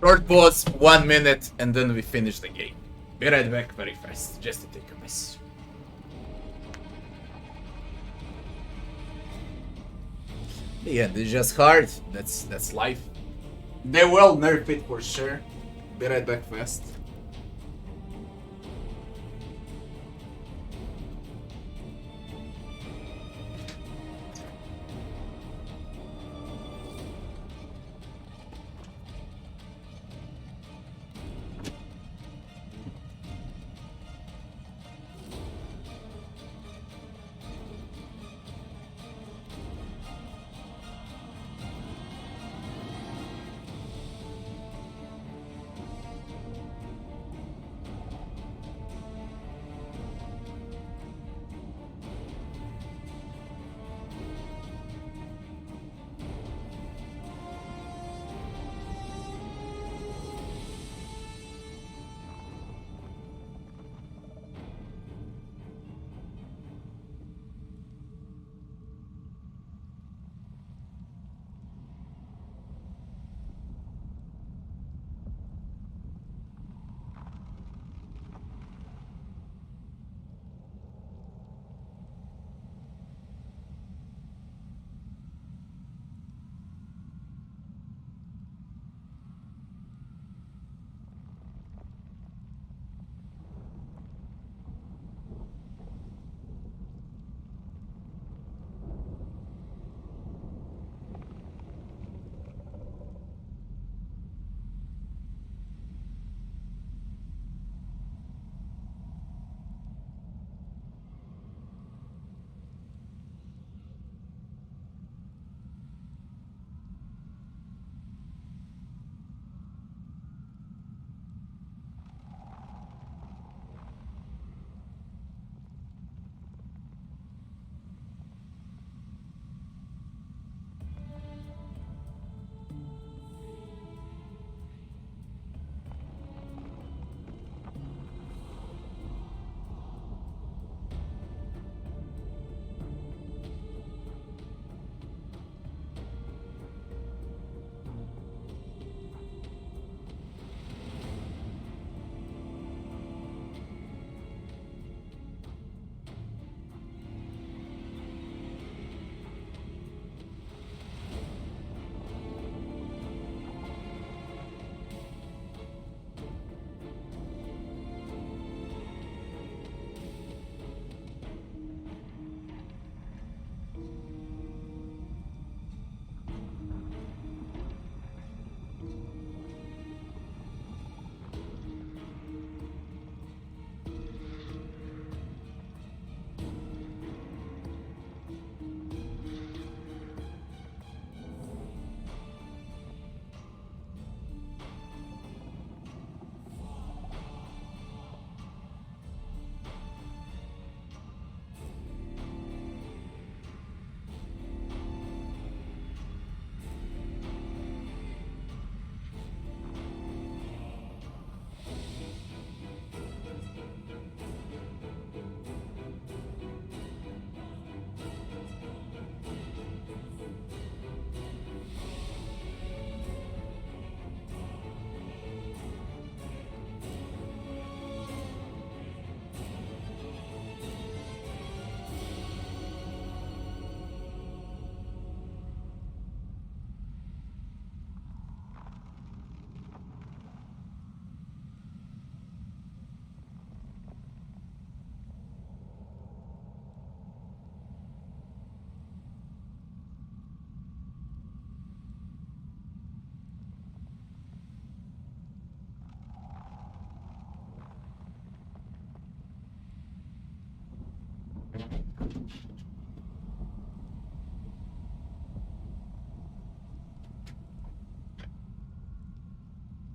Short pause, 1 minute, and then we finish the game. Be right back very fast, just to take a piss. Yeah, this is just hard. That's life. They will nerf it for sure. Be right back fast.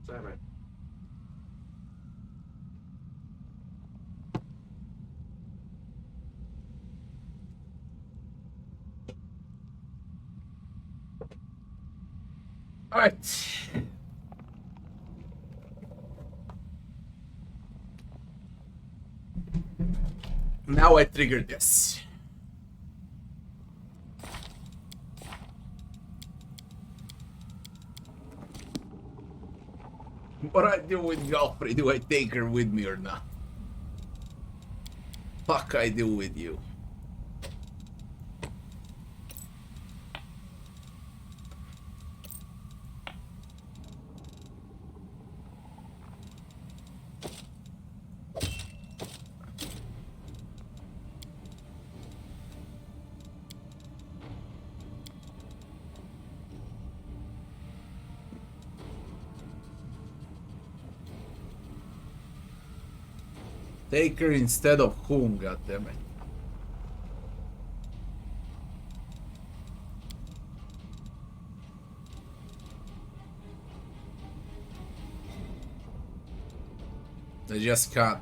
Sorry, man. Alright. Now I trigger this. What do I do with Galfrey? Do I take her with me or not? Fuck I do with you. Take her instead of whom, goddammit? I just can't.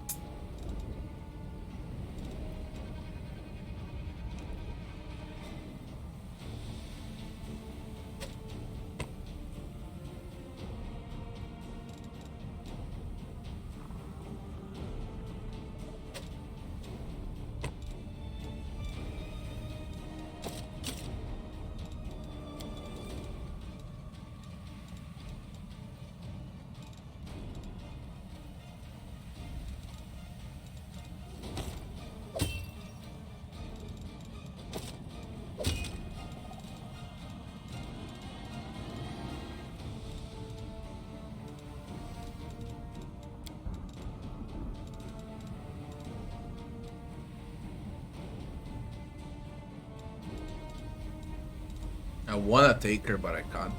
I wanna take her, but I can't.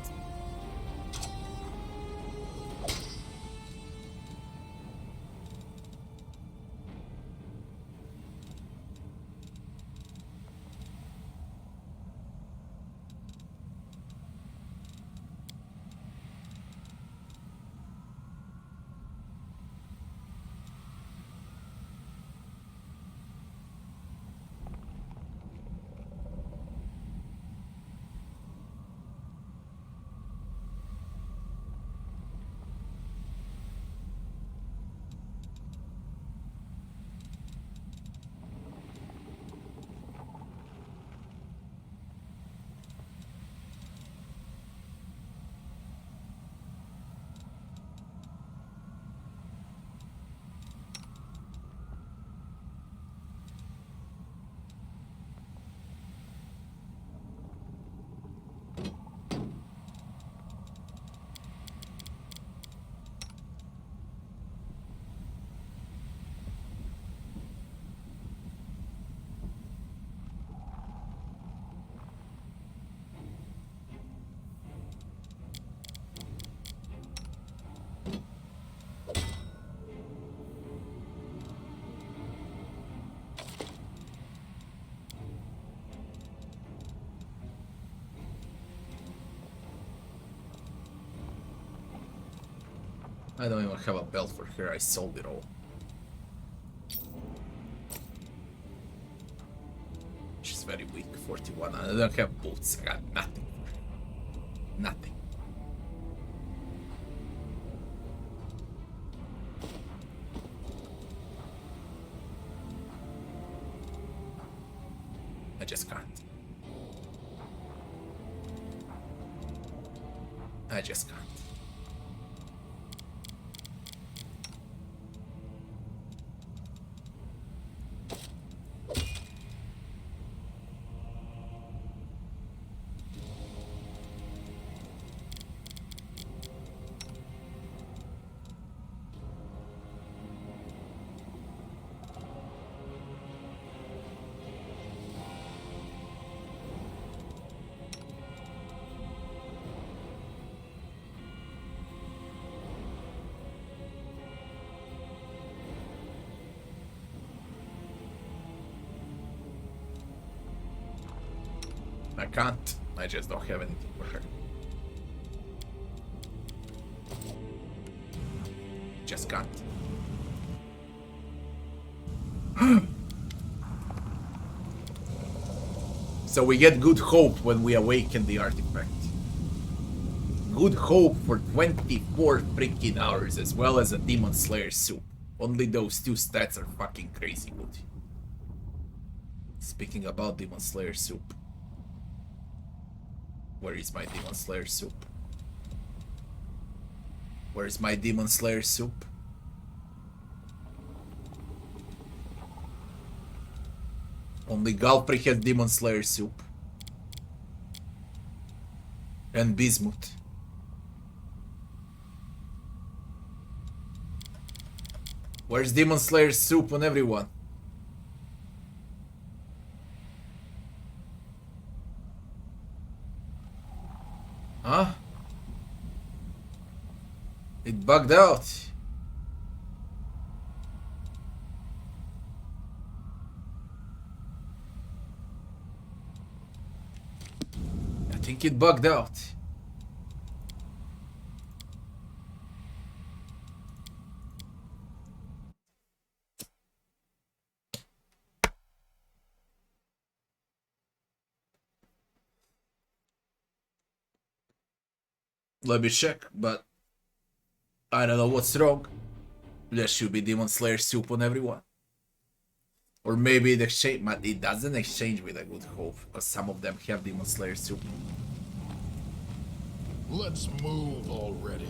I don't even have a belt for her, I sold it all. She's very weak, 41. I don't have boots, I got nothing for her. Nothing. I just can't. I just can't. I can't. I just don't have anything for her. Just can't. So we get good hope when we awaken the artifact. Good hope for 24 freaking hours, as well as a Demon Slayer soup. Only those two stats are fucking crazy good. Speaking about Demon Slayer soup. Where is my Demon Slayer soup? Where is my Demon Slayer soup? Only Galfrey has Demon Slayer soup. And Bismuth. Where's Demon Slayer soup on everyone? Huh? It bugged out. I think it bugged out. Let me check, but I don't know what's wrong. There should be Demon Slayer soup on everyone. Or maybe it exchange, but it doesn't exchange with a good hope, because some of them have Demon Slayer soup. Let's move already.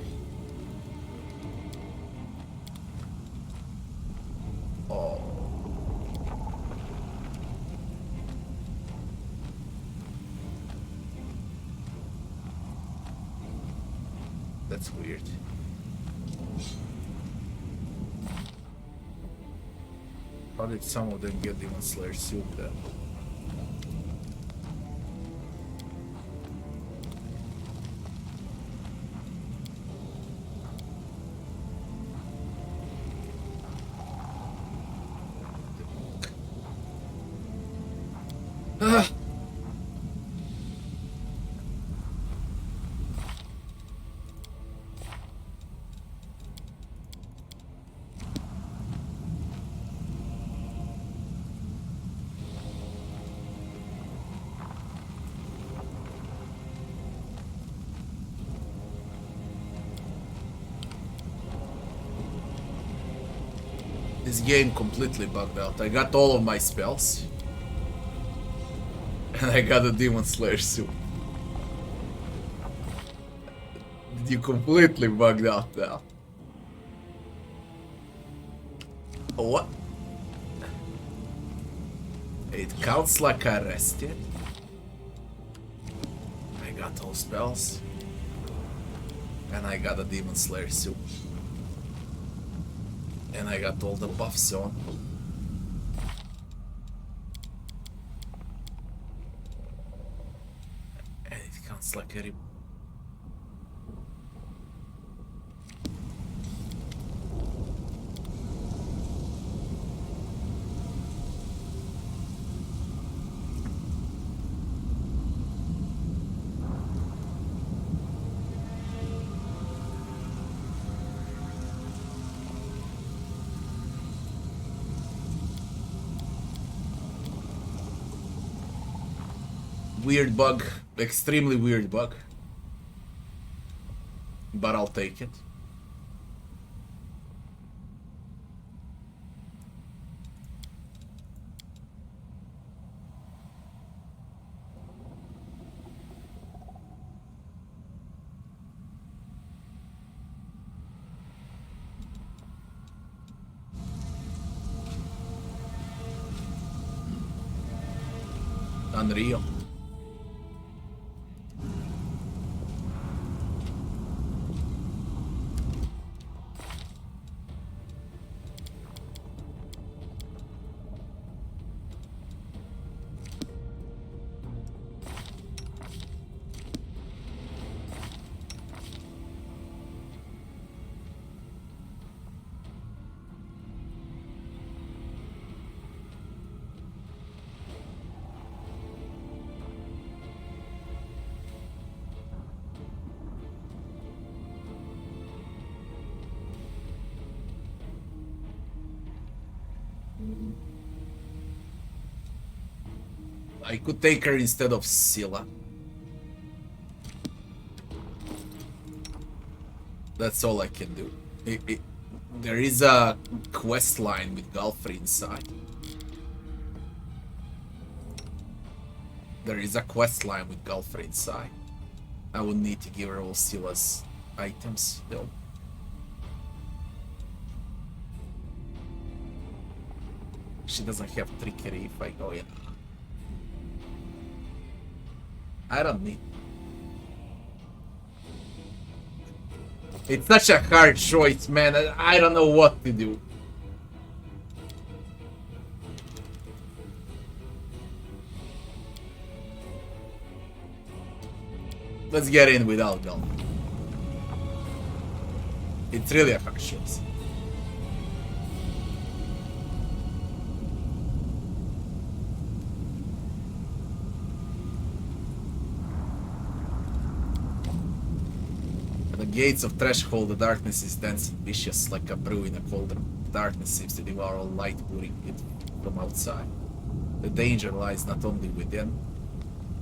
Oh. That's weird. How did some of them get Demon Slayer soup then? Ah! This game completely bugged out. I got all of my spells. And I got a Demon Slayer soup. You completely bugged out now. What? It counts like I rested. I got all spells. And I got a Demon Slayer soup. And I got all the buffs on. And it counts like a weird bug, extremely weird bug, but I'll take it. Unreal. I could take her instead of Scylla. That's all I can do. There is a quest line with Galfrey inside. There is a quest line with Galfrey inside. I would need to give her all Scylla's items, though. She doesn't have trickery if I go in. I don't need. It's such a hard choice, man. I don't know what to do. Let's get in without Gal. It's really a hard choice. At the gates of Threshold, the darkness is dense and vicious like a brew in a cauldron. Darkness seems to devour all light, pouring it from outside. The danger lies not only within.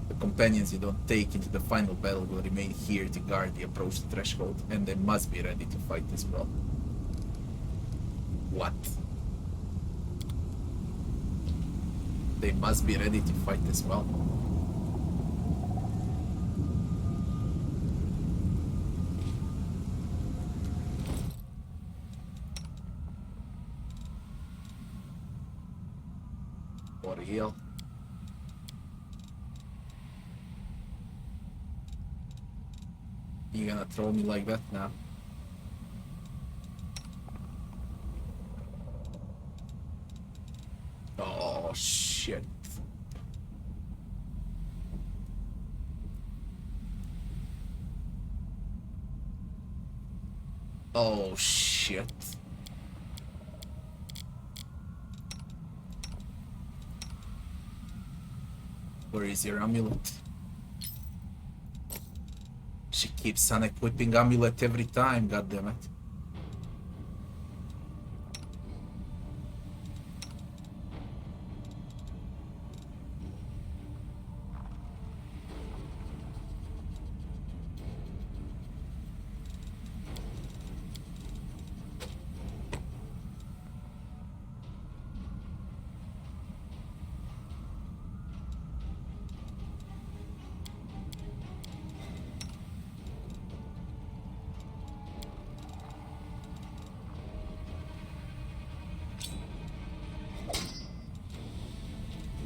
The companions you don't take into the final battle will remain here to guard the approach to Threshold, and they must be ready to fight as well. What? They must be ready to fight as well. For real? You gonna throw me like that now? Oh shit. Oh shit. Where is your amulet? She keeps on equipping amulet every time, goddammit.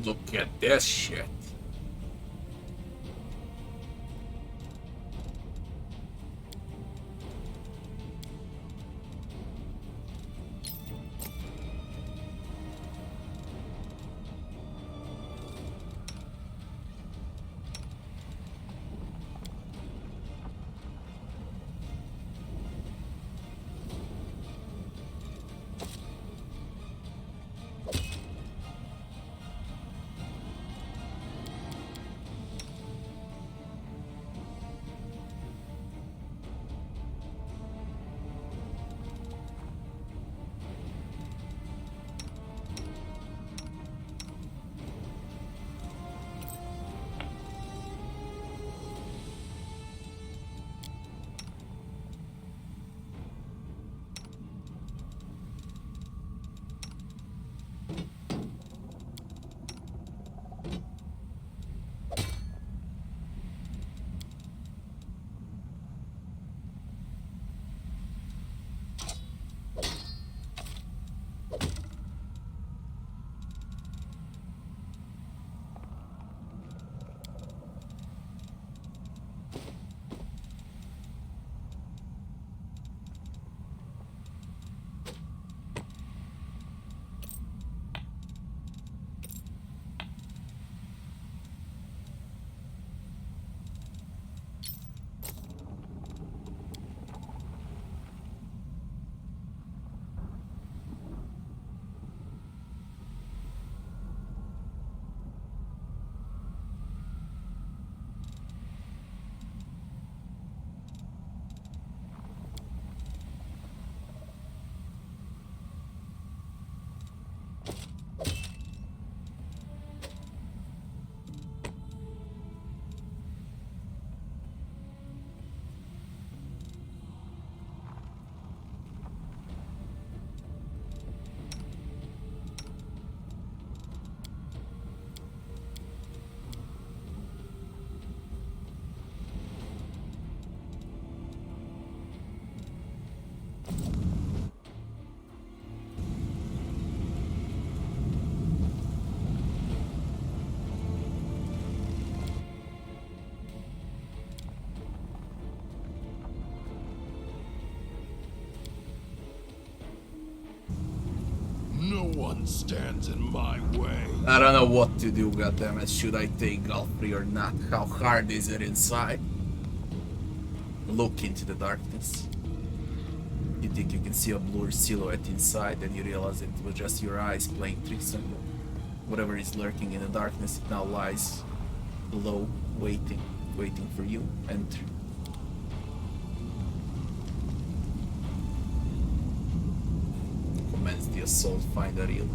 Look at this shit. one stands in my way. I don't know what to do, goddammit. Should I take Galfrey or not? How hard is it inside? Look into the darkness. You think you can see a blurred silhouette inside, then you realize it was just your eyes playing tricks on you. Whatever is lurking in the darkness, it now lies below, waiting for you. Enter. Commence the assault, find a real.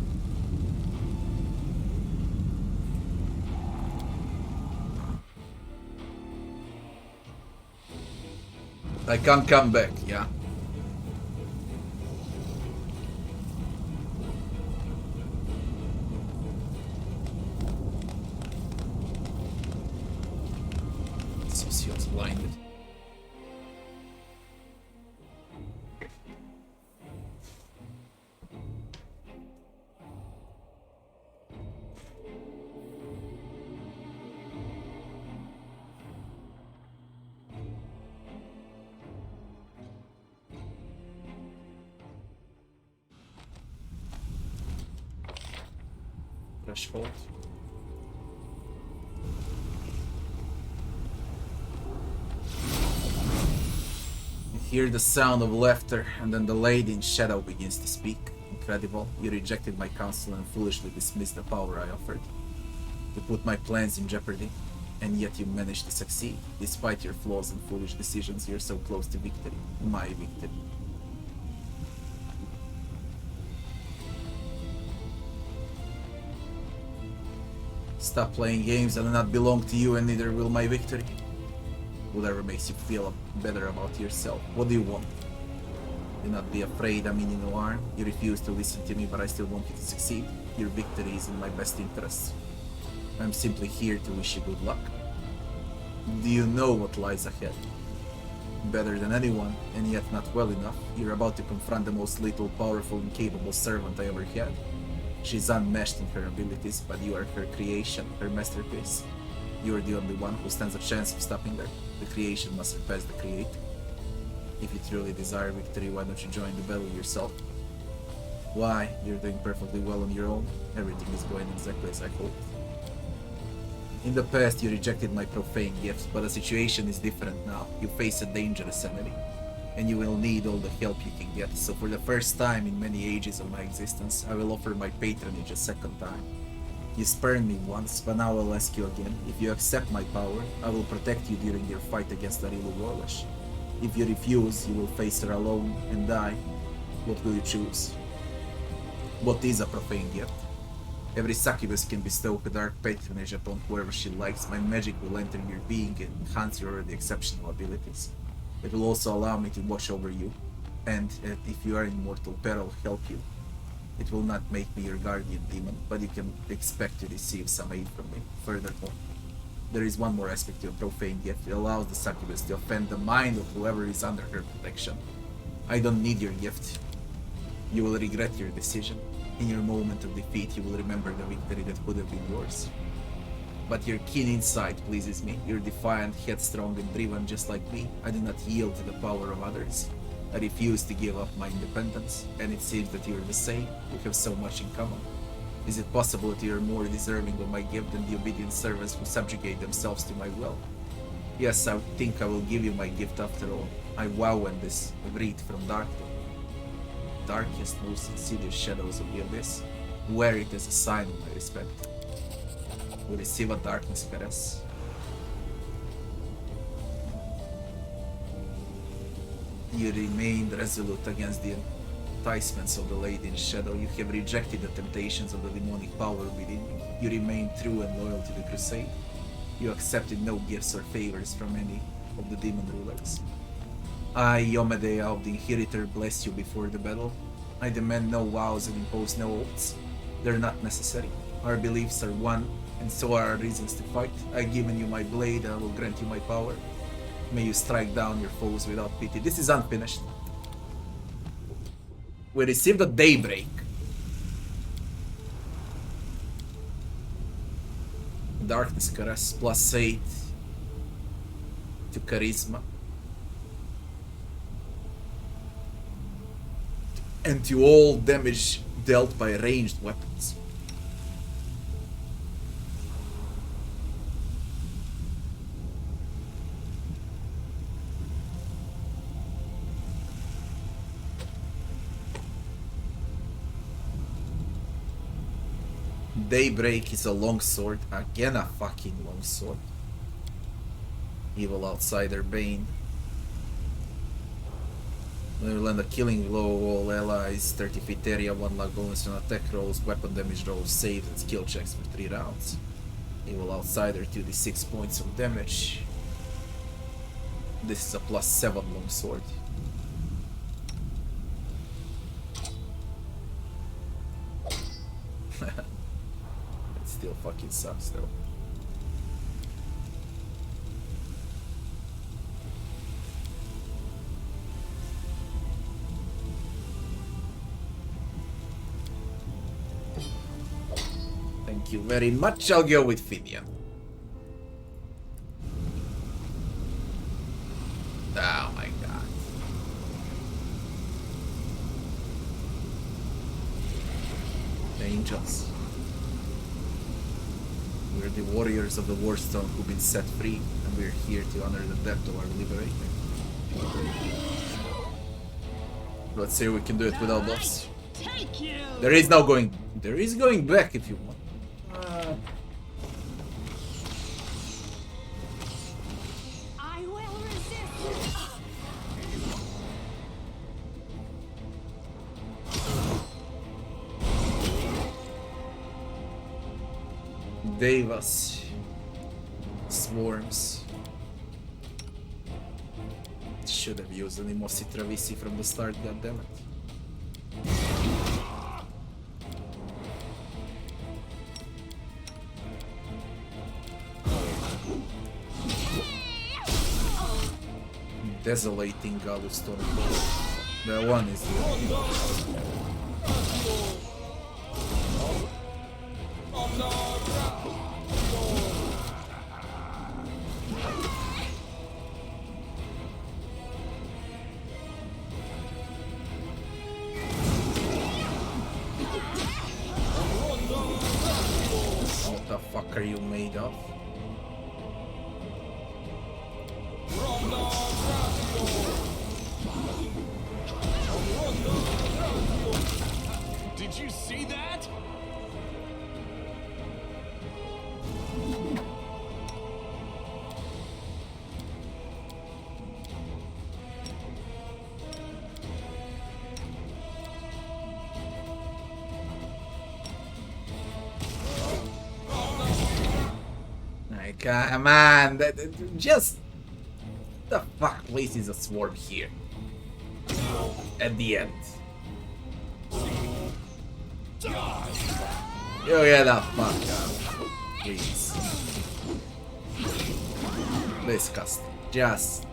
I can't come back, yeah? Socio's blinded. Threshold. You hear the sound of laughter, and then the lady in shadow begins to speak. Incredible. You rejected my counsel and foolishly dismissed the power I offered. You put my plans in jeopardy, and yet you managed to succeed. Despite your flaws and foolish decisions, you're so close to victory. My victory. Stop playing games that do not belong to you, and neither will my victory. Whatever makes you feel better about yourself. What do you want? Do not be afraid, I mean you no harm. You refuse to listen to me, but I still want you to succeed. Your victory is in my best interests. I'm simply here to wish you good luck. Do you know what lies ahead? Better than anyone, and yet not well enough, you're about to confront the most lethal, powerful, and capable servant I ever had. She's unmatched in her abilities, but you are her creation, her masterpiece. You are the only one who stands a chance of stopping her. The creation must surpass the creator. If you truly desire victory, why don't you join the battle yourself? Why? You're doing perfectly well on your own. Everything is going exactly as I hoped. In the past, you rejected my profane gifts, but the situation is different now. You face a dangerous enemy, and you will need all the help you can get. So for the first time in many ages of my existence, I will offer my patronage a second time. You spurned me once, but now I'll ask you again. If you accept my power, I will protect you during your fight against Arilu Warlash. If you refuse, you will face her alone and die. What will you choose? What is a profane gift? Every succubus can bestow a dark patronage upon whoever she likes. My magic will enter your being and enhance your already exceptional abilities. It will also allow me to watch over you, and if you are in mortal peril, help you. It will not make me your guardian demon, but you can expect to receive some aid from me. Furthermore, there is one more aspect to a profane gift. It allows the succubus to offend the mind of whoever is under her protection. I don't need your gift. You will regret your decision. In your moment of defeat, you will remember the victory that could have been yours. But your keen insight pleases me. You're defiant, headstrong, and driven just like me. I do not yield to the power of others. I refuse to give up my independence, and it seems that you're the same. We have so much in common. Is it possible that you're more deserving of my gift than the obedient servants who subjugate themselves to my will? Yes, I think I will give you my gift after all. I vow in this wreath from darkest, most insidious shadows of the abyss. Wear it as a sign of my respect. We receive a darkness caress. You remained resolute against the enticements of the Lady in Shadow. You have rejected the temptations of the demonic power within you. You remained true and loyal to the crusade. You accepted no gifts or favors from any of the demon rulers. I, Yomedea of the Inheritor, bless you before the battle. I demand no vows and impose no oaths. They're not necessary. Our beliefs are one, and so are our reasons to fight. I've given you my blade, and I will grant you my power. May you strike down your foes without pity. This is unfinished. We received a daybreak. Darkness Caress plus 8 to Charisma. And to all damage dealt by ranged weapons. Daybreak is a longsword. Again a fucking longsword. Evil Outsider Bane. Land a killing blow, all allies, 30 feet area, 1 luck bonus on attack rolls, weapon damage rolls, saves and skill checks for 3 rounds. Evil Outsider 2d6 points of damage. This is a +7 longsword. It still fucking sucks though. Thank you very much. I'll go with Finian. Oh my god. Angels. We're the warriors of the Warstone who've been set free, and we're here to honor the death of our liberator. Let's see if we can do it without loss. Take you. There is no going. There is going back if you want. I will resist. Devas. Swarms. Should have used any more Citravisi from the start, goddammit. Desolating Galustone. That one is what the fuck are you made of? Did you see that? Come on, just the fuck places a swarm here at the end. You get the fuck out, please. Disgusting, just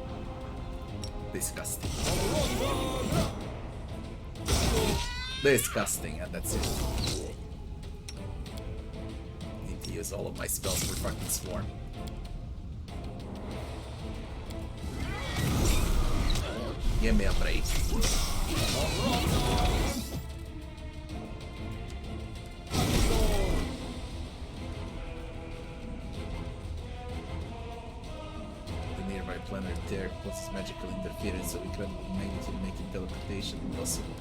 disgusting. Disgusting, and that's it. Need to use all of my spells for fucking swarm. Give me a break. The nearby planar tear causes magical interference of incredible magnitude, making teleportation impossible.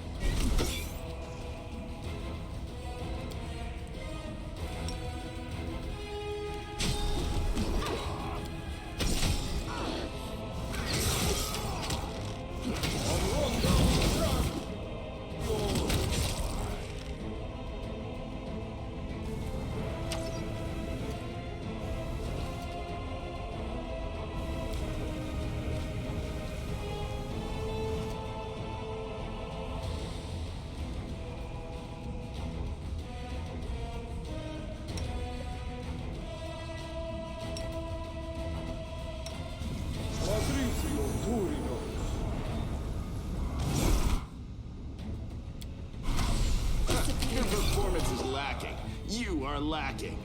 Your performance is lacking. You are lacking.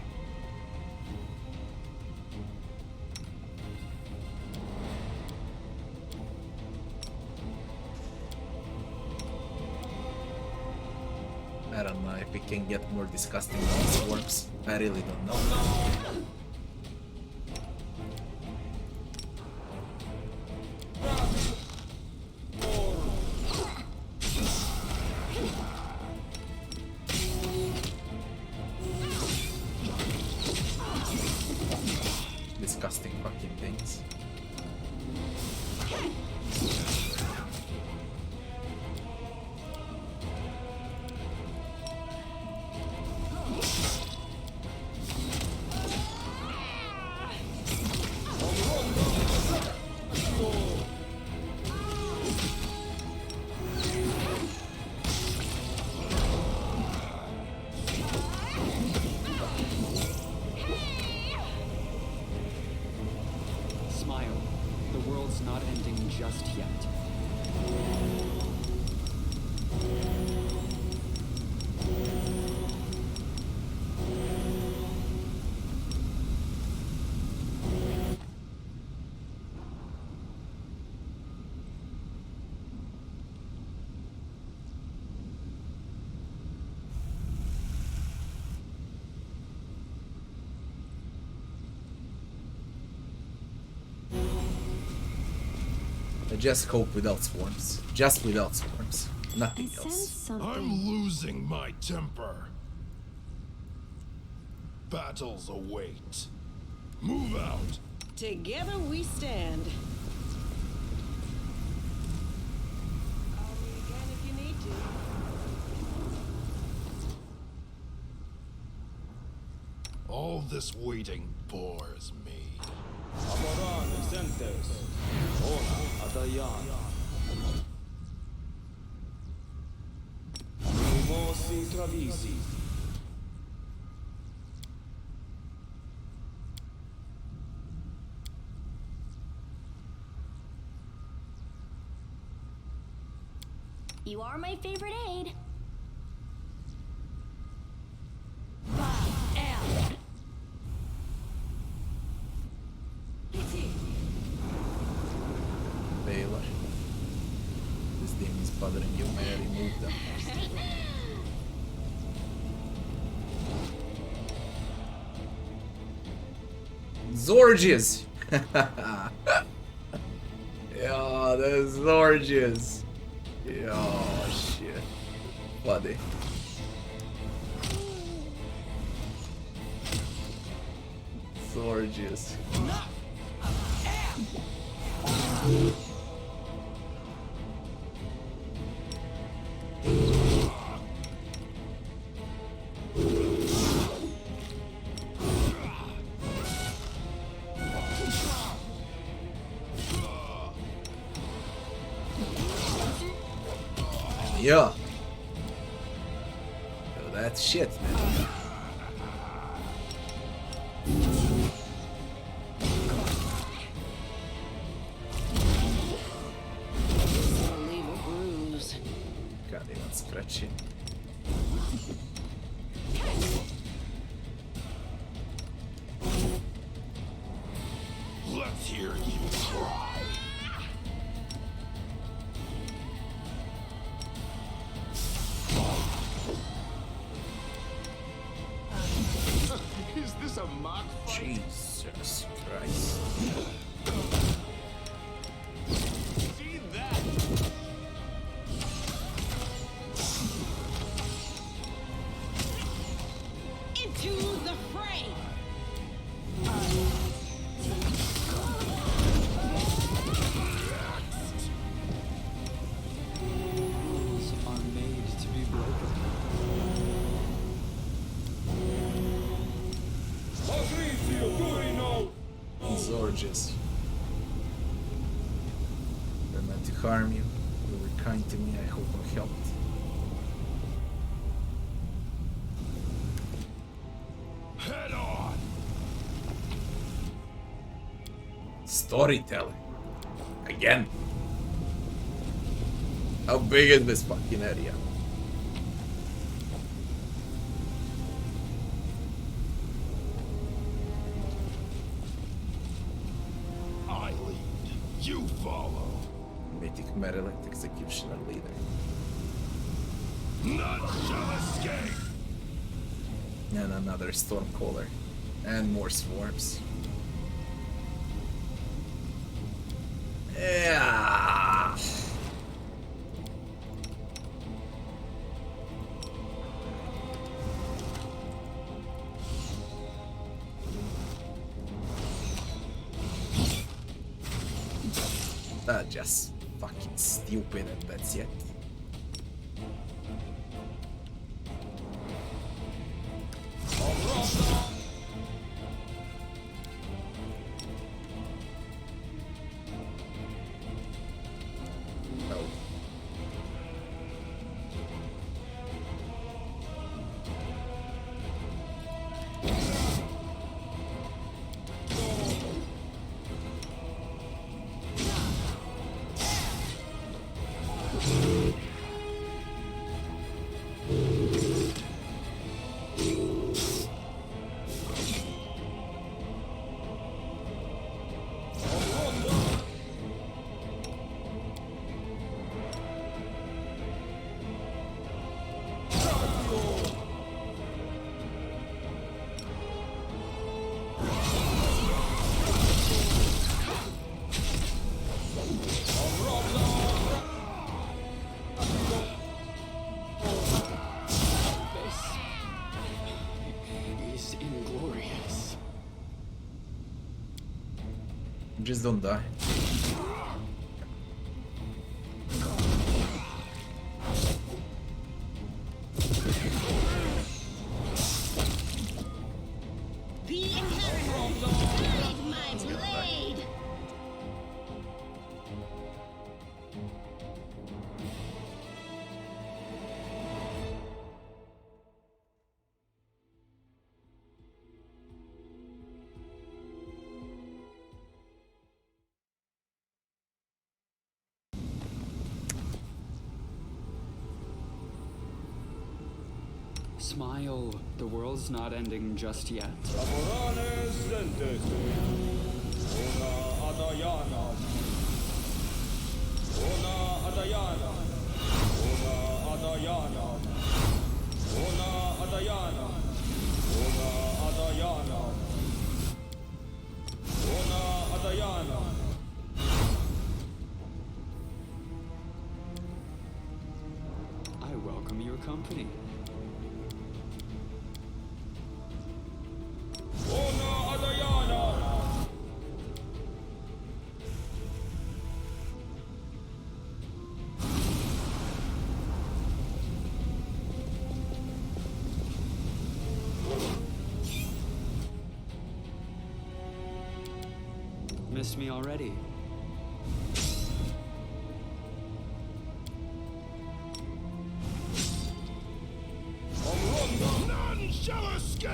I don't If we can get more disgusting swarms, I really don't know. Disgusting fucking things. Smile. The world's not ending just yet. I just hope without swarms. Just without swarms. I Nothing sense else. something. I'm losing my temper. Battles await. Move out. Together we stand. Call me again if you need to. All this waiting bores me. You are my favorite aide. Baylor. This thing is bothering you, may I remove them? Zorges! Yeah, the Zorges. Yeah, shit. Buddy. Zorges. Yeah. Oh, that's shit, man. Leave a bruise. Can't even scratch it. Let's hear you cry. Is this a mock fight? Jesus Christ. See that? Into the fray. Rules are made to be broken. Zorges. They're meant to harm you. You were kind to me, I hope I helped. Head on. Storytelling. Again. How big is this fucking area? I lead. You follow. Mythic Maryland Executioner Leader. None shall escape. And another Stormcaller. And more swarms. Yeah. That's just fucking stupid and that's it. No. Is inglorious. Just don't die. The inheritor, guide my blade. Smile. The world's not ending just yet. I welcome your company. Missed me already. None shall escape!